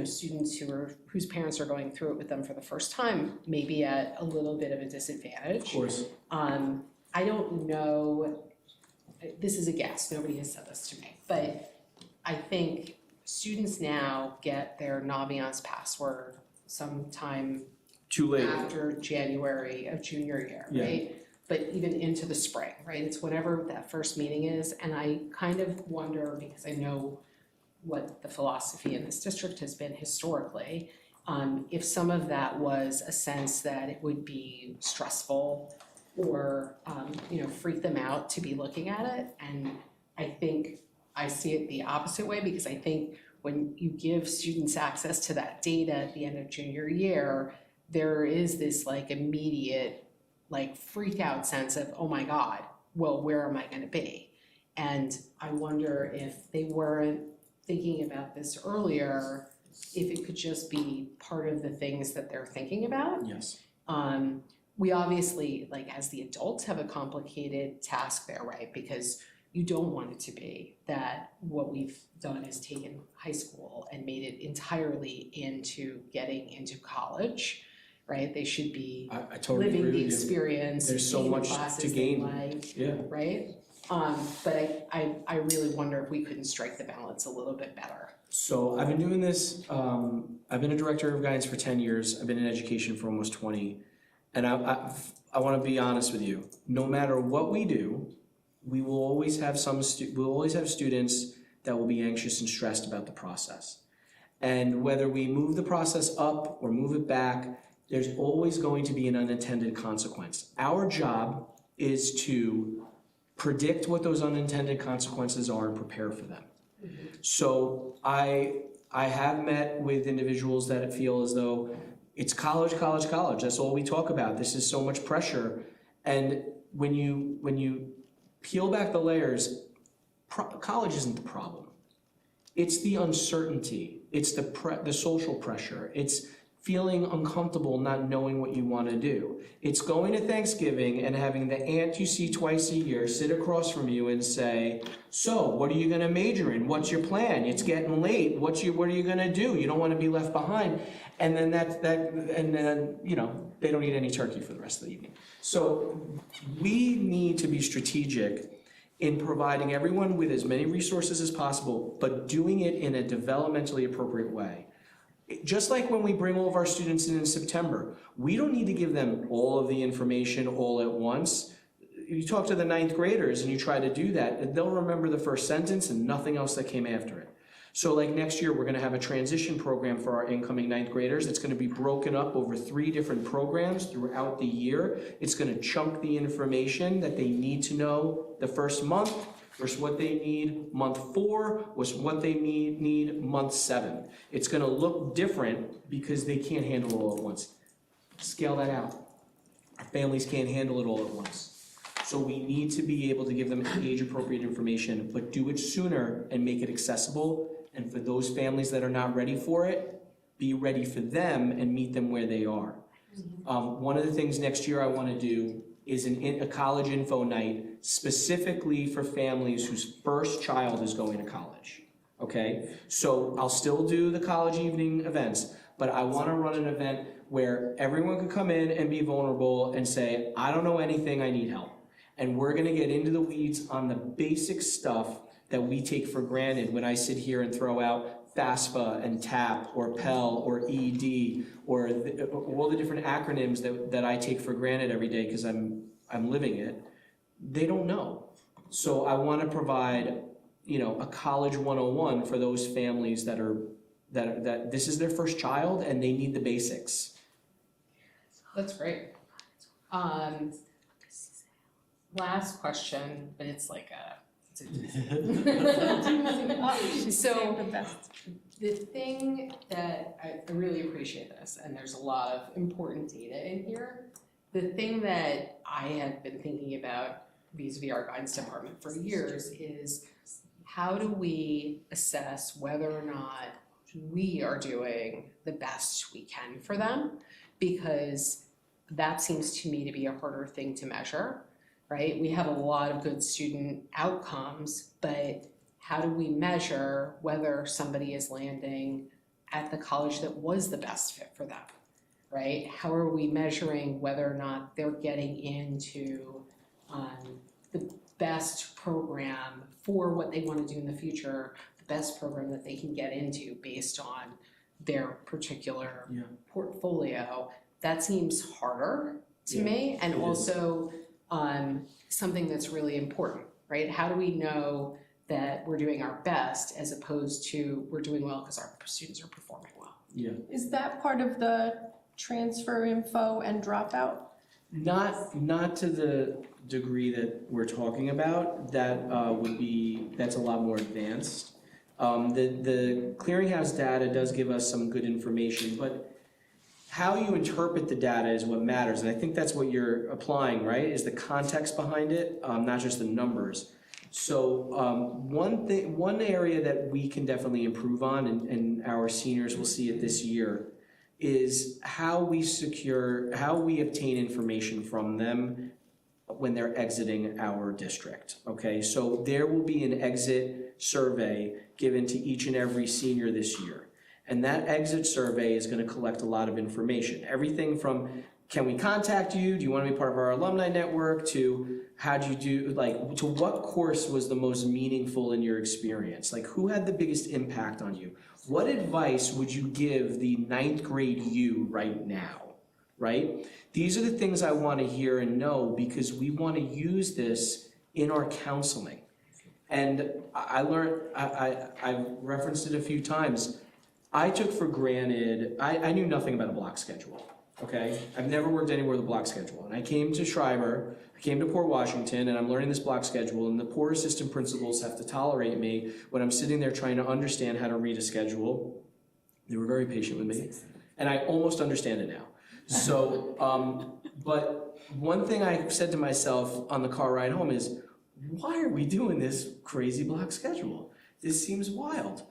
students whose parents are going through it with them for the first time may be at a little bit of a disadvantage. Of course. I don't know, this is a guess, nobody has said this to me, but I think students now get their Naviance password sometime Too late. after January of junior year, Yeah. right? But even into the spring, right? It's whenever that first meeting is, and I kind of wonder, because I know what the philosophy in this district has been historically, if some of that was a sense that it would be stressful or, freak them out to be looking at it. And I think I see it the opposite way, because I think when you give students access to that data at the end of junior year, there is this immediate freak out sense of, oh my God, well, where am I gonna be? And I wonder if they weren't thinking about this earlier, if it could just be part of the things that they're thinking about. Yes. We obviously, as the adults, have a complicated task there, right? Because you don't want it to be that what we've done is taken high school and made it entirely into getting into college, right? They should be I totally living agree the with you. experience, There's so taking the much to classes they gain. like, Yeah. right? But I really wonder if we couldn't strike the balance a little bit better. So I've been doing this, I've been a director of guidance for 10 years, I've been in education for almost 20. And I wanna be honest with you, no matter what we do, we will always have we'll always have students that will be anxious and stressed about the process. And whether we move the process up or move it back, there's always going to be an unintended consequence. Our job is to predict what those unintended consequences are and prepare for them. So I have met with individuals that feel as though it's college, college, college. That's all we talk about. This is so much pressure. And when you peel back the layers, college isn't the problem. It's the uncertainty. It's the social pressure. It's feeling uncomfortable not knowing what you want to do. It's going to Thanksgiving and having the aunt you see twice a year sit across from you and say, so what are you going to major in? What's your plan? It's getting late. What are you going to do? You don't want to be left behind. And then then they don't eat any turkey for the rest of the evening. So we need to be strategic in providing everyone with as many resources as possible, but doing it in a developmentally appropriate way. Just like when we bring all of our students in September, we don't need to give them all of the information all at once. You talk to the 9th graders and you try to do that, and they'll remember the first sentence and nothing else that came after it. So like next year, we're gonna have a transition program for our incoming 9th graders. It's gonna be broken up over 3 different programs throughout the year. It's gonna chunk the information that they need to know the first month versus what they need month 4 was what they need month 7. It's gonna look different because they can't handle it all at once. Scale that out. Our families can't handle it all at once. So we need to be able to give them age-appropriate information, but do it sooner and make it accessible. And for those families that are not ready for it, be ready for them and meet them where they are. One of the things next year I wanna do is a college info night specifically for families whose first child is going to college, okay? So I'll still do the college evening events, but I wanna run an event where everyone can come in and be vulnerable and say, I don't know anything, I need help. And we're gonna get into the weeds on the basic stuff that we take for granted when I sit here and throw out FAFSA and TAP or Pell or ED or all the different acronyms that I take for granted every day because I'm living it. They don't know. So I want to provide, a college 101 for those families that this is their first child and they need the basics. That's great. Last question, but it's like so the thing that I really appreciate this, and there's a lot of important data in here. The thing that I have been thinking about vis-a-vis our guidance department for years is how do we assess whether or not we are doing the best we can for them? Because that seems to me to be a harder thing to measure. Right? We have a lot of good student outcomes, but how do we measure whether somebody is landing at the college that was the best fit for them, right? How are we measuring whether or not they're getting into the best program for what they want to do in the future, the best program that they can get into based on their particular portfolio? That seems harder to me, and also something that's really important, right? How do we know that we're doing our best as opposed to we're doing well because our students are performing well? Yeah. Is that part of the transfer info and dropout? Not to the degree that we're talking about. That's a lot more advanced. The clearinghouse data does give us some good information, but how you interpret the data is what matters, and I think that's what you're applying, right? Is the context behind it, not just the numbers. So one area that we can definitely improve on, and our seniors will see it this year, is how we obtain information from them when they're exiting our district, okay? So there will be an exit survey given to each and every senior this year. And that exit survey is going to collect a lot of information. Everything from can we contact you? Do you want to be part of our alumni network? To how do you do, like, to what course was the most meaningful in your experience? Like, who had the biggest impact on you? What advice would you give the 9th grade you right now, right? These are the things I want to hear and know, because we want to use this in our counseling. And I learned, I've referenced it a few times. I took for granted, I knew nothing about a block schedule, okay? I've never worked anywhere with a block schedule. And I came to Schreiber, I came to Port Washington, and I'm learning this block schedule, and the poor assistant principals have to tolerate me when I'm sitting there trying to understand how to read a schedule. They were very patient with me, and I almost understand it now. So, but one thing I said to myself on the car ride home is, why are we doing this crazy block schedule? This seems wild.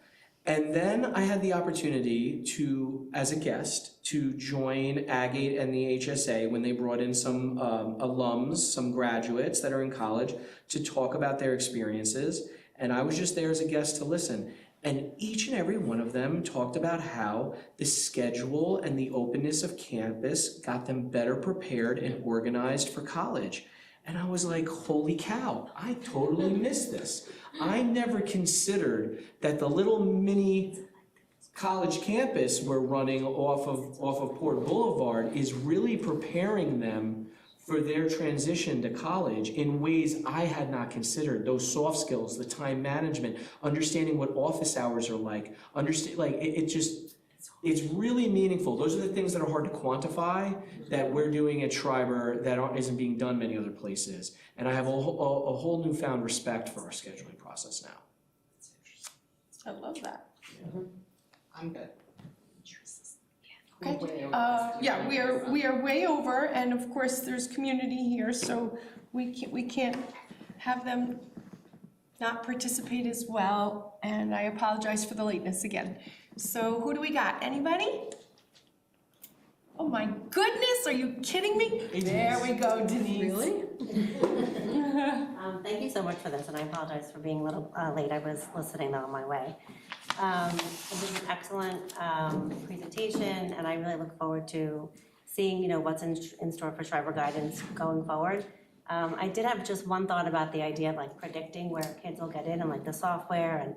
And then I had the opportunity to, as a guest, to join Agate and the HSA when they brought in some alums, some graduates that are in college, to talk about their experiences. And I was just there as a guest to listen. And each and every one of them talked about how the schedule and the openness of campus got them better prepared and organized for college. And I was like, holy cow, I totally missed this. I never considered that the little mini college campus we're running off of Port Boulevard is really preparing them for their transition to college in ways I had not considered. Those soft skills, the time management, understanding what office hours are like, it's really meaningful. Those are the things that are hard to quantify that we're doing at Schreiber that isn't being done many other places. And I have a whole newfound respect for our scheduling process now. I love that. I'm good. Okay, yeah, we are way over, and of course, there's community here, so we can't have them not participate as well, and I apologize for the lateness again. So who do we got? Anybody? Oh my goodness, are you kidding me? There we go, Denise. Really? Thank you so much for this, and I apologize for being a little late. I was listening on my way. It was an excellent presentation, and I really look forward to seeing, what's in store for Schreiber Guidance going forward. I did have just one thought about the idea of like predicting where kids will get in and like the software, and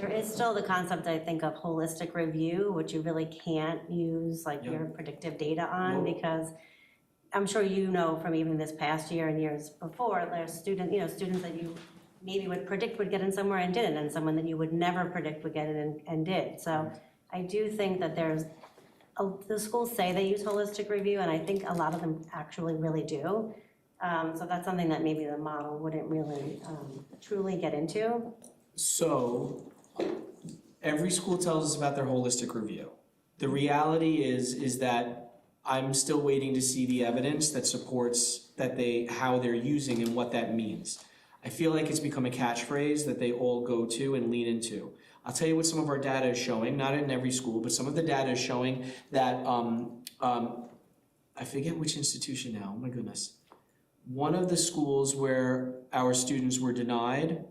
there is still the concept, I think, of holistic review, which you really can't use like your predictive data on, because I'm sure from even this past year and years before, there's students that you maybe would predict would get in somewhere and didn't, and someone that you would never predict would get in and did. So I do think that the schools say they use holistic review, and I think a lot of them actually really do. So that's something that maybe the model wouldn't really truly get into. So every school tells us about their holistic review. The reality is that I'm still waiting to see the evidence that supports how they're using and what that means. I feel like it's become a catchphrase that they all go to and lean into. I'll tell you what some of our data is showing, not in every school, but some of the data is showing that, I forget which institution now, oh my goodness. One of the schools where our students were denied,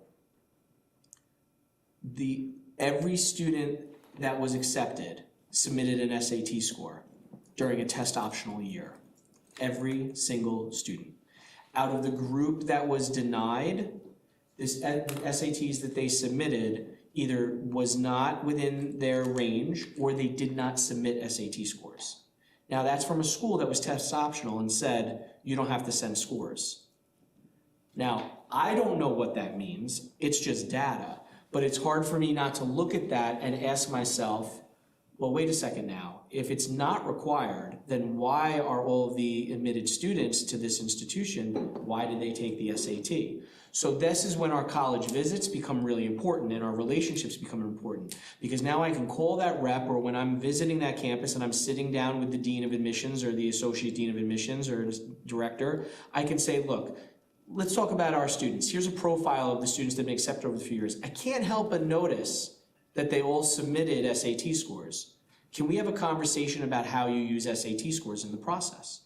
every student that was accepted submitted an SAT score during a test optional year. Every single student. Out of the group that was denied, this SATs that they submitted either was not within their range or they did not submit SAT scores. Now that's from a school that was test optional and said, you don't have to send scores. Now, I don't know what that means, it's just data, but it's hard for me not to look at that and ask myself, well, wait a second now. If it's not required, then why are all of the admitted students to this institution, why did they take the SAT? So this is when our college visits become really important and our relationships become important. Because now I can call that rep, or when I'm visiting that campus and I'm sitting down with the dean of admissions or the associate dean of admissions or director, I can say, look, let's talk about our students. Here's a profile of the students that have been accepted over the few years. I can't help but notice that they all submitted SAT scores. Can we have a conversation about how you use SAT scores in the process?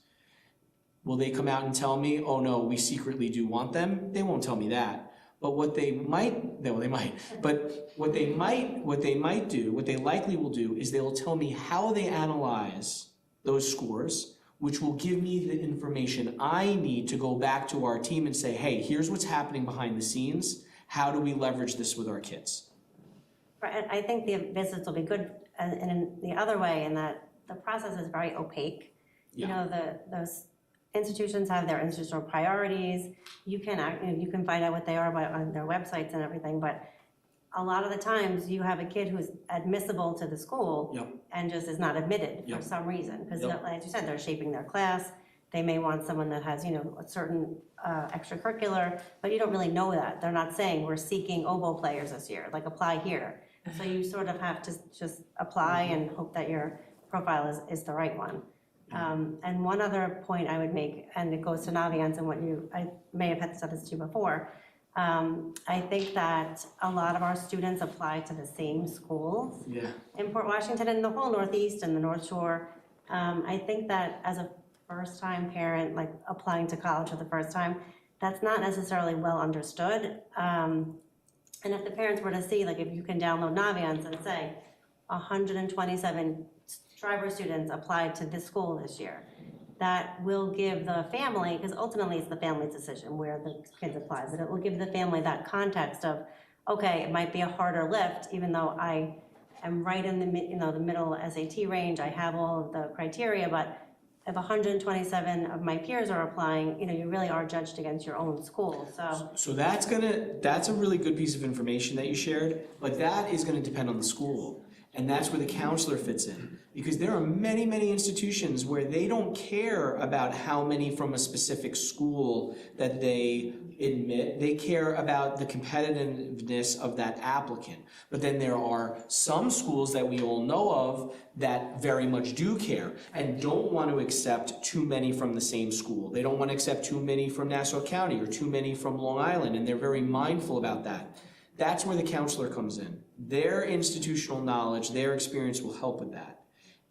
Will they come out and tell me, oh no, we secretly do want them? They won't tell me that. But what they might do, what they likely will do is they will tell me how they analyze those scores, which will give me the information I need to go back to our team and say, hey, here's what's happening behind the scenes. How do we leverage this with our kids? Right, and I think the visits will be good in the other way, in that the process is very opaque. You know, those institutions have their institutional priorities. You can find out what they are on their websites and everything, but a lot of the times you have a kid who's admissible to the school Yep. and just is not admitted for Yep. some reason. Because Yep. like you said, they're shaping their class. They may want someone that has, a certain extracurricular, but you don't really know that. They're not saying, we're seeking oboe players this year, like apply here. So you sort of have to just apply and hope that your profile is the right one. And one other point I would make, and it goes to Naviance and I may have said this to you before, I think that a lot of our students apply to the same schools Yeah. in Port Washington and the whole Northeast and the North Shore. I think that as a first-time parent, like applying to college for the first time, that's not necessarily well understood. And if the parents were to see, like if you can download Naviance and say, 127 Schreiber students applied to this school this year, that will give the family, because ultimately it's the family's decision where the kids apply, but it will give the family that context of, okay, it might be a harder lift, even though I am right in the middle SAT range, I have all of the criteria, but if 127 of my peers are applying, you really are judged against your own school, so. So that's a really good piece of information that you shared, but that is gonna depend on the school. And that's where the counselor fits in. Because there are many, many institutions where they don't care about how many from a specific school that they admit. They care about the competitiveness of that applicant. But then there are some schools that we all know of that very much do care and don't want to accept too many from the same school. They don't want to accept too many from Nassau County or too many from Long Island, and they're very mindful about that. That's where the counselor comes in. Their institutional knowledge, their experience will help with that.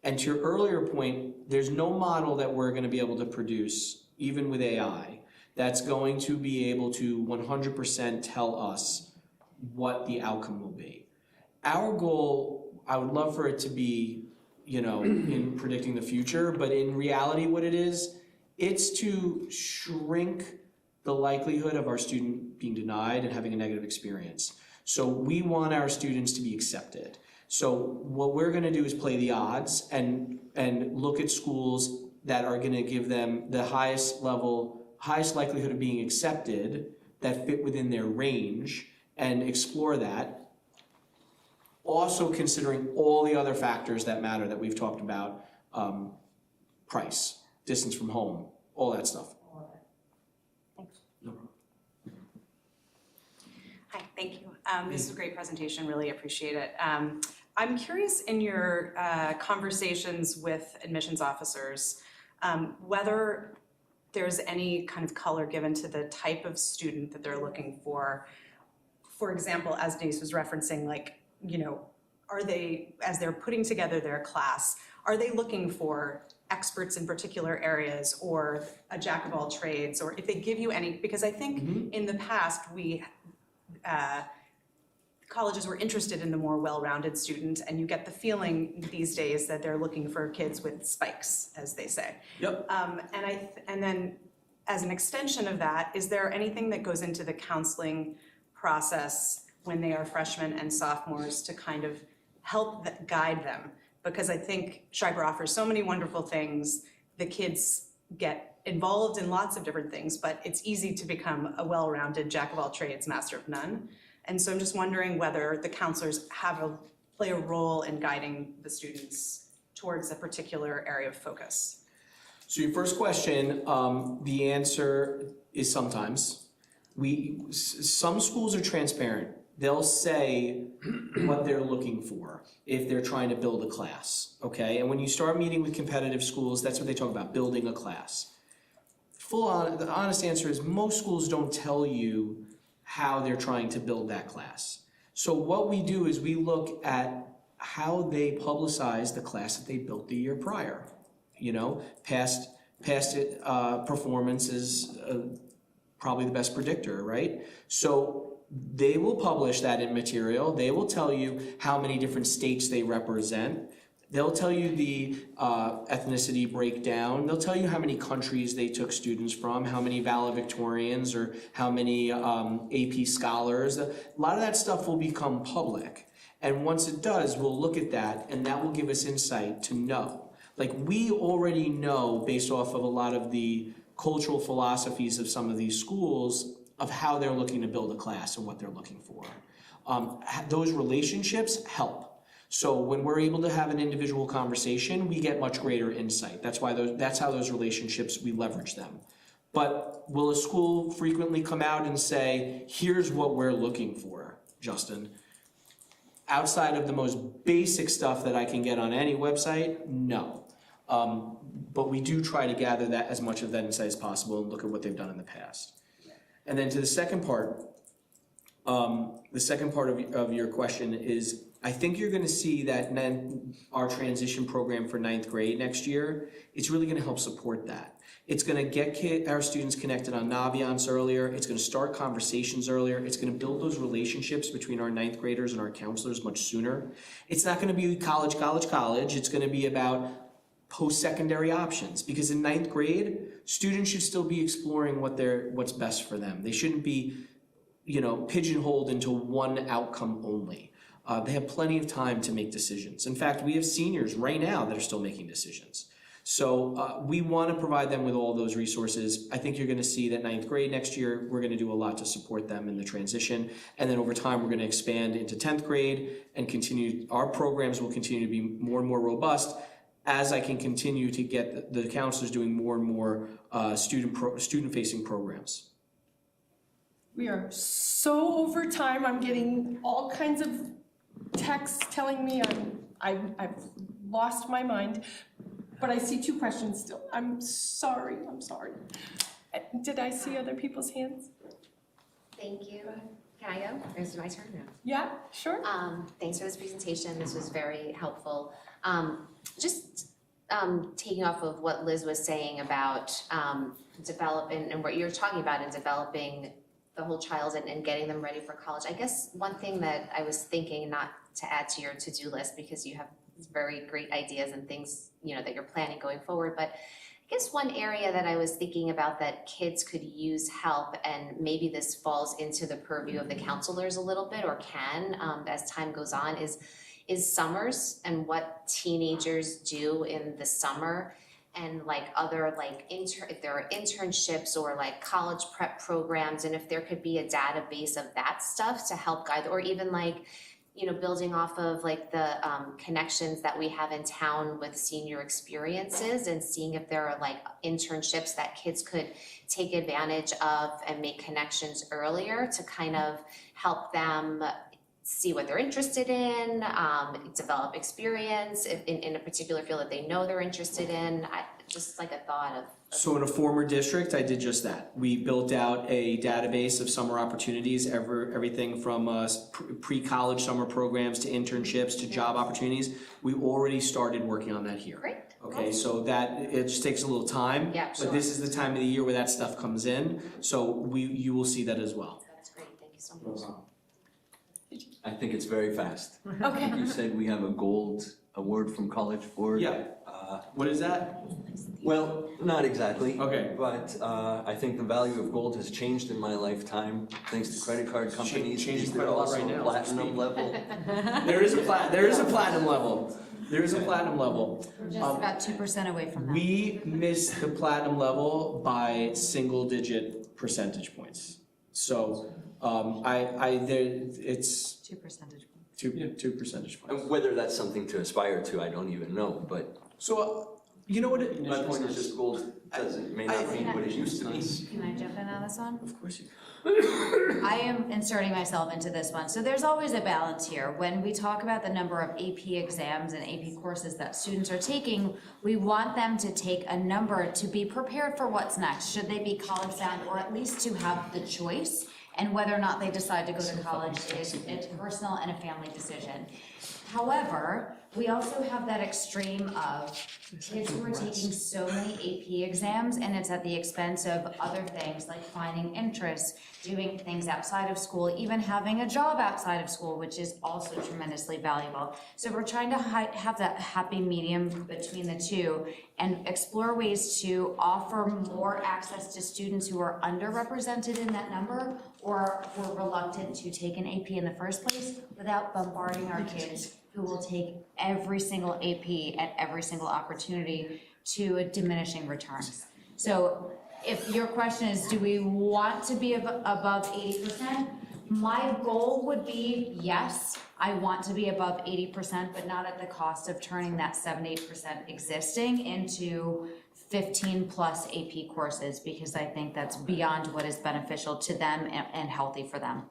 And to your earlier point, there's no model that we're going to be able to produce, even with AI, that's going to be able to 100% tell us what the outcome will be. Our goal, I would love for it to be, in predicting the future, but in reality what it is, it's to shrink the likelihood of our student being denied and having a negative experience. So we want our students to be accepted. So what we're gonna do is play the odds and look at schools that are gonna give them the highest likelihood of being accepted that fit within their range and explore that. Also considering all the other factors that matter that we've talked about, price, distance from home, all that stuff. No problem. Hi, thank you. This is a great presentation, really appreciate it. I'm curious in your conversations with admissions officers, whether there's any kind of color given to the type of student that they're looking for. For example, as Denise was referencing, are they, as they're putting together their class, are they looking for experts in particular areas or a jack of all trades, or if they give you any, because I think in the past colleges were interested in the more well-rounded student, and you get the feeling these days that they're looking for kids with spikes, as they say. Yep. And then as an extension of that, is there anything that goes into the counseling process when they are freshmen and sophomores to kind of help guide them? Because I think Schreiber offers so many wonderful things. The kids get involved in lots of different things, but it's easy to become a well-rounded jack of all trades, master of none. And so I'm just wondering whether the counselors play a role in guiding the students towards a particular area of focus. So your first question, the answer is sometimes. Some schools are transparent. They'll say what they're looking for if they're trying to build a class, okay? And when you start meeting with competitive schools, that's what they talk about, building a class. The honest answer is most schools don't tell you how they're trying to build that class. So what we do is we look at how they publicize the class that they built the year prior. Past performance is probably the best predictor, right? So they will publish that in material. They will tell you how many different states they represent. They'll tell you the ethnicity breakdown. They'll tell you how many countries they took students from, how many valedictorians, or how many AP scholars. A lot of that stuff will become public. And once it does, we'll look at that, and that will give us insight to know. Like, we already know, based off of a lot of the cultural philosophies of some of these schools, of how they're looking to build a class and what they're looking for. Those relationships help. So when we're able to have an individual conversation, we get much greater insight. That's how those relationships, we leverage them. But will a school frequently come out and say, here's what we're looking for, Justin? Outside of the most basic stuff that I can get on any website, no. But we do try to gather that as much of that insight as possible and look at what they've done in the past. And then to the second part of your question is, I think you're gonna see that our transition program for 9th grade next year, it's really gonna help support that. It's gonna get our students connected on Naviance earlier, it's gonna start conversations earlier, it's gonna build those relationships between our 9th graders and our counselors much sooner. It's not gonna be college, it's gonna be about post-secondary options, because in 9th grade, students should still be exploring what's best for them. They shouldn't be, pigeonholed into one outcome only. They have plenty of time to make decisions. In fact, we have seniors right now that are still making decisions. So we want to provide them with all those resources. I think you're going to see that 9th grade next year, we're going to do a lot to support them in the transition. And then over time, we're going to expand into 10th grade and continue. Our programs will continue to be more and more robust as I can continue to get the counselors doing more and more student-facing programs. We are so over time. I'm getting all kinds of texts telling me I've lost my mind. But I see 2 questions still. I'm sorry. Did I see other people's hands? Thank you. Can I go? Or is it my turn now? Yeah, sure. Thanks for this presentation. This was very helpful. Taking off of what Liz was saying about developing and what you're talking about in developing the whole child and getting them ready for college. I guess one thing that I was thinking, not to add to your to-do list because you have very great ideas and things, that you're planning going forward, but I guess one area that I was thinking about that kids could use help, and maybe this falls into the purview of the counselors a little bit, or can, as time goes on, is summers and what teenagers do in the summer, and other if there are internships or college prep programs, and if there could be a database of that stuff to help guide, or even building off of the connections that we have in town with senior experiences, and seeing if there are internships that kids could take advantage of and make connections earlier to kind of help them see what they're interested in, develop experience in a particular field that they know they're interested in. Just a thought of. So in a former district, I did just that. We built out a database of summer opportunities, everything from pre-college summer programs to internships to job opportunities. We already started working on that here. Great. Okay, so that, it just takes a little time. Yeah, sure. But this is the time of the year where that stuff comes in, so you will see that as well. That's great, thank you so much. I think it's very fast. Okay. You said we have a gold award from College Board. Yeah. What is that? Well, not exactly. Okay. But I think the value of gold has changed in my lifetime, thanks to credit card companies. Changing Is there quite a lot also right now, a as we platinum speak. level? There is a platinum level. There is a platinum level. We're just about 2% away from that. We missed the platinum level by single-digit percentage points. So, it's 2 percentage points. two percentage points. And whether that's something to aspire to, I don't even know, but So, you know what it? my point is just gold may not be what it used to be. Can I jump in on this one? Of course you can. I am inserting myself into this one. So there's always a balance here. When we talk about the number of AP exams and AP courses that students are taking, we want them to take a number to be prepared for what's next. Should they be college bound, or at least to have the choice And whether or not they decide to go to college is a personal and a family decision. However, we also have that extreme of kids who are taking so many AP exams, and it's at the expense of other things like finding interests, doing things outside of school, even having a job outside of school, which is also tremendously valuable. So we're trying to have that happy medium between the two and explore ways to offer more access to students who are underrepresented in that number or were reluctant to take an AP in the first place without bombarding our kids who will take every single AP at every single opportunity to a diminishing return. So if your question is, do we want to be above 80%? My goal would be, yes, I want to be above 80%, but not at the cost of turning that 7-8% existing into 15 plus AP courses, because I think that's beyond what is beneficial to them and healthy for them.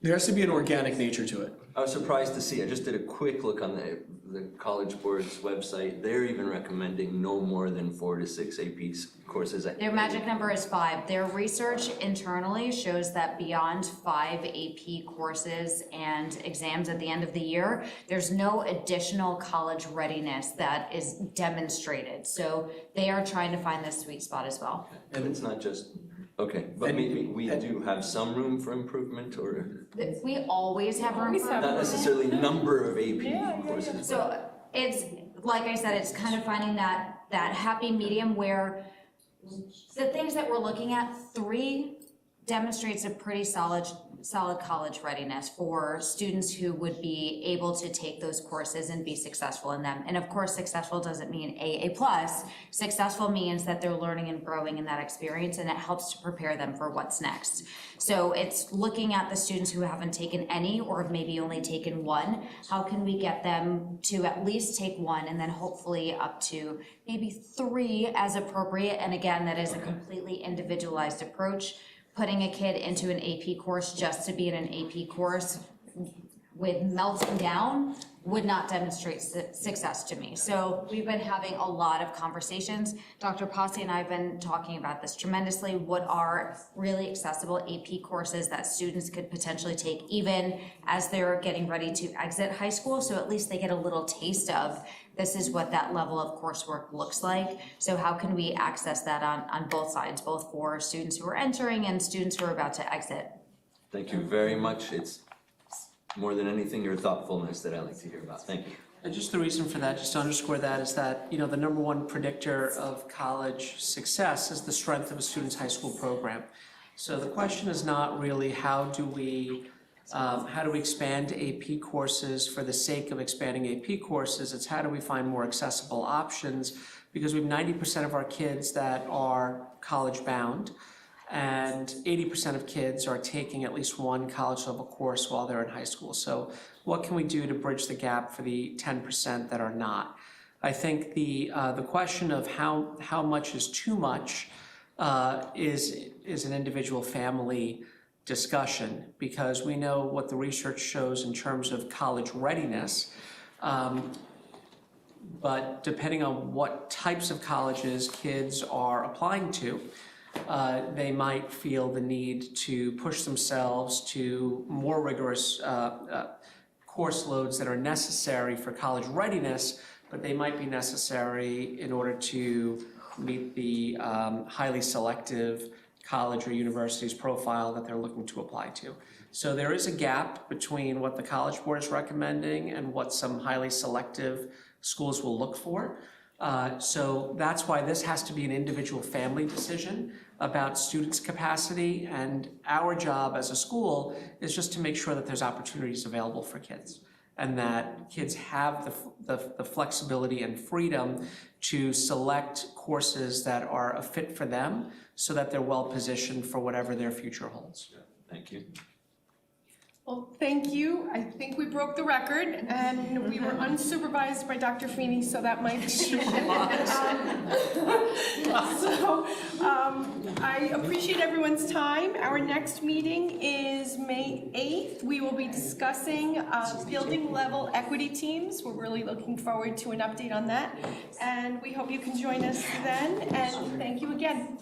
There has to be an organic nature to it. I was surprised to see, I just did a quick look on the College Board's website. They're even recommending no more than 4 to 6 AP courses. Their magic number is 5. Their research internally shows that beyond 5 AP courses and exams at the end of the year, there's no additional college readiness that is demonstrated. So they are trying to find this sweet spot as well. And it's not just, okay, but maybe we do have some room for improvement, or We always have room for not necessarily number of AP courses. So it's, like I said, it's kind of finding that happy medium where the things that we're looking at, 3 demonstrates a pretty solid college readiness for students who would be able to take those courses and be successful in them. And of course, successful doesn't mean A+. Successful means that they're learning and growing in that experience, and it helps to prepare them for what's next. So it's looking at the students who haven't taken any or have maybe only taken 1. How can we get them to at least take 1 and then hopefully up to maybe 3 as appropriate? And again, that is a completely individualized approach. Putting a kid into an AP course just to be in an AP course with melting down would not demonstrate success to me. So we've been having a lot of conversations. Dr. Posse and I have been talking about this tremendously. What are really accessible AP courses that students could potentially take even as they're getting ready to exit high school? So at least they get a little taste of this is what that level of coursework looks like. So how can we access that on both sides, both for students who are entering and students who are about to exit? Thank you very much. It's more than anything your thoughtfulness that I like to hear about. Thank you. And just the reason for that, just to underscore that, is that, you know, the number one predictor of college success is the strength of a student's high school program. So the question is not really how do we expand AP courses for the sake of expanding AP courses. It's how do we find more accessible options, because we have 90% of our kids that are college bound, and 80% of kids are taking at least 1 college level course while they're in high school. So what can we do to bridge the gap for the 10% that are not? I think the question of how much is too much is an individual family discussion, because we know what the research shows in terms of college readiness. But depending on what types of colleges kids are applying to, they might feel the need to push themselves to more rigorous course loads that are necessary for college readiness, but they might be necessary in order to meet the highly selective college or university's profile that they're looking to apply to. So there is a gap between what the College Board is recommending and what some highly selective schools will look for. So that's why this has to be an individual family decision about students' capacity, and our job as a school is just to make sure that there's opportunities available for kids and that kids have the flexibility and freedom to select courses that are a fit for them so that they're well positioned for whatever their future holds. Thank you. Well, thank you. I think we broke the record, and we were unsupervised by Dr. Feeney, so that might be the I appreciate everyone's time. Our next meeting is May 8th. We will be discussing building level equity teams. We're really looking forward to an update on that, and we hope you can join us then, and thank you again.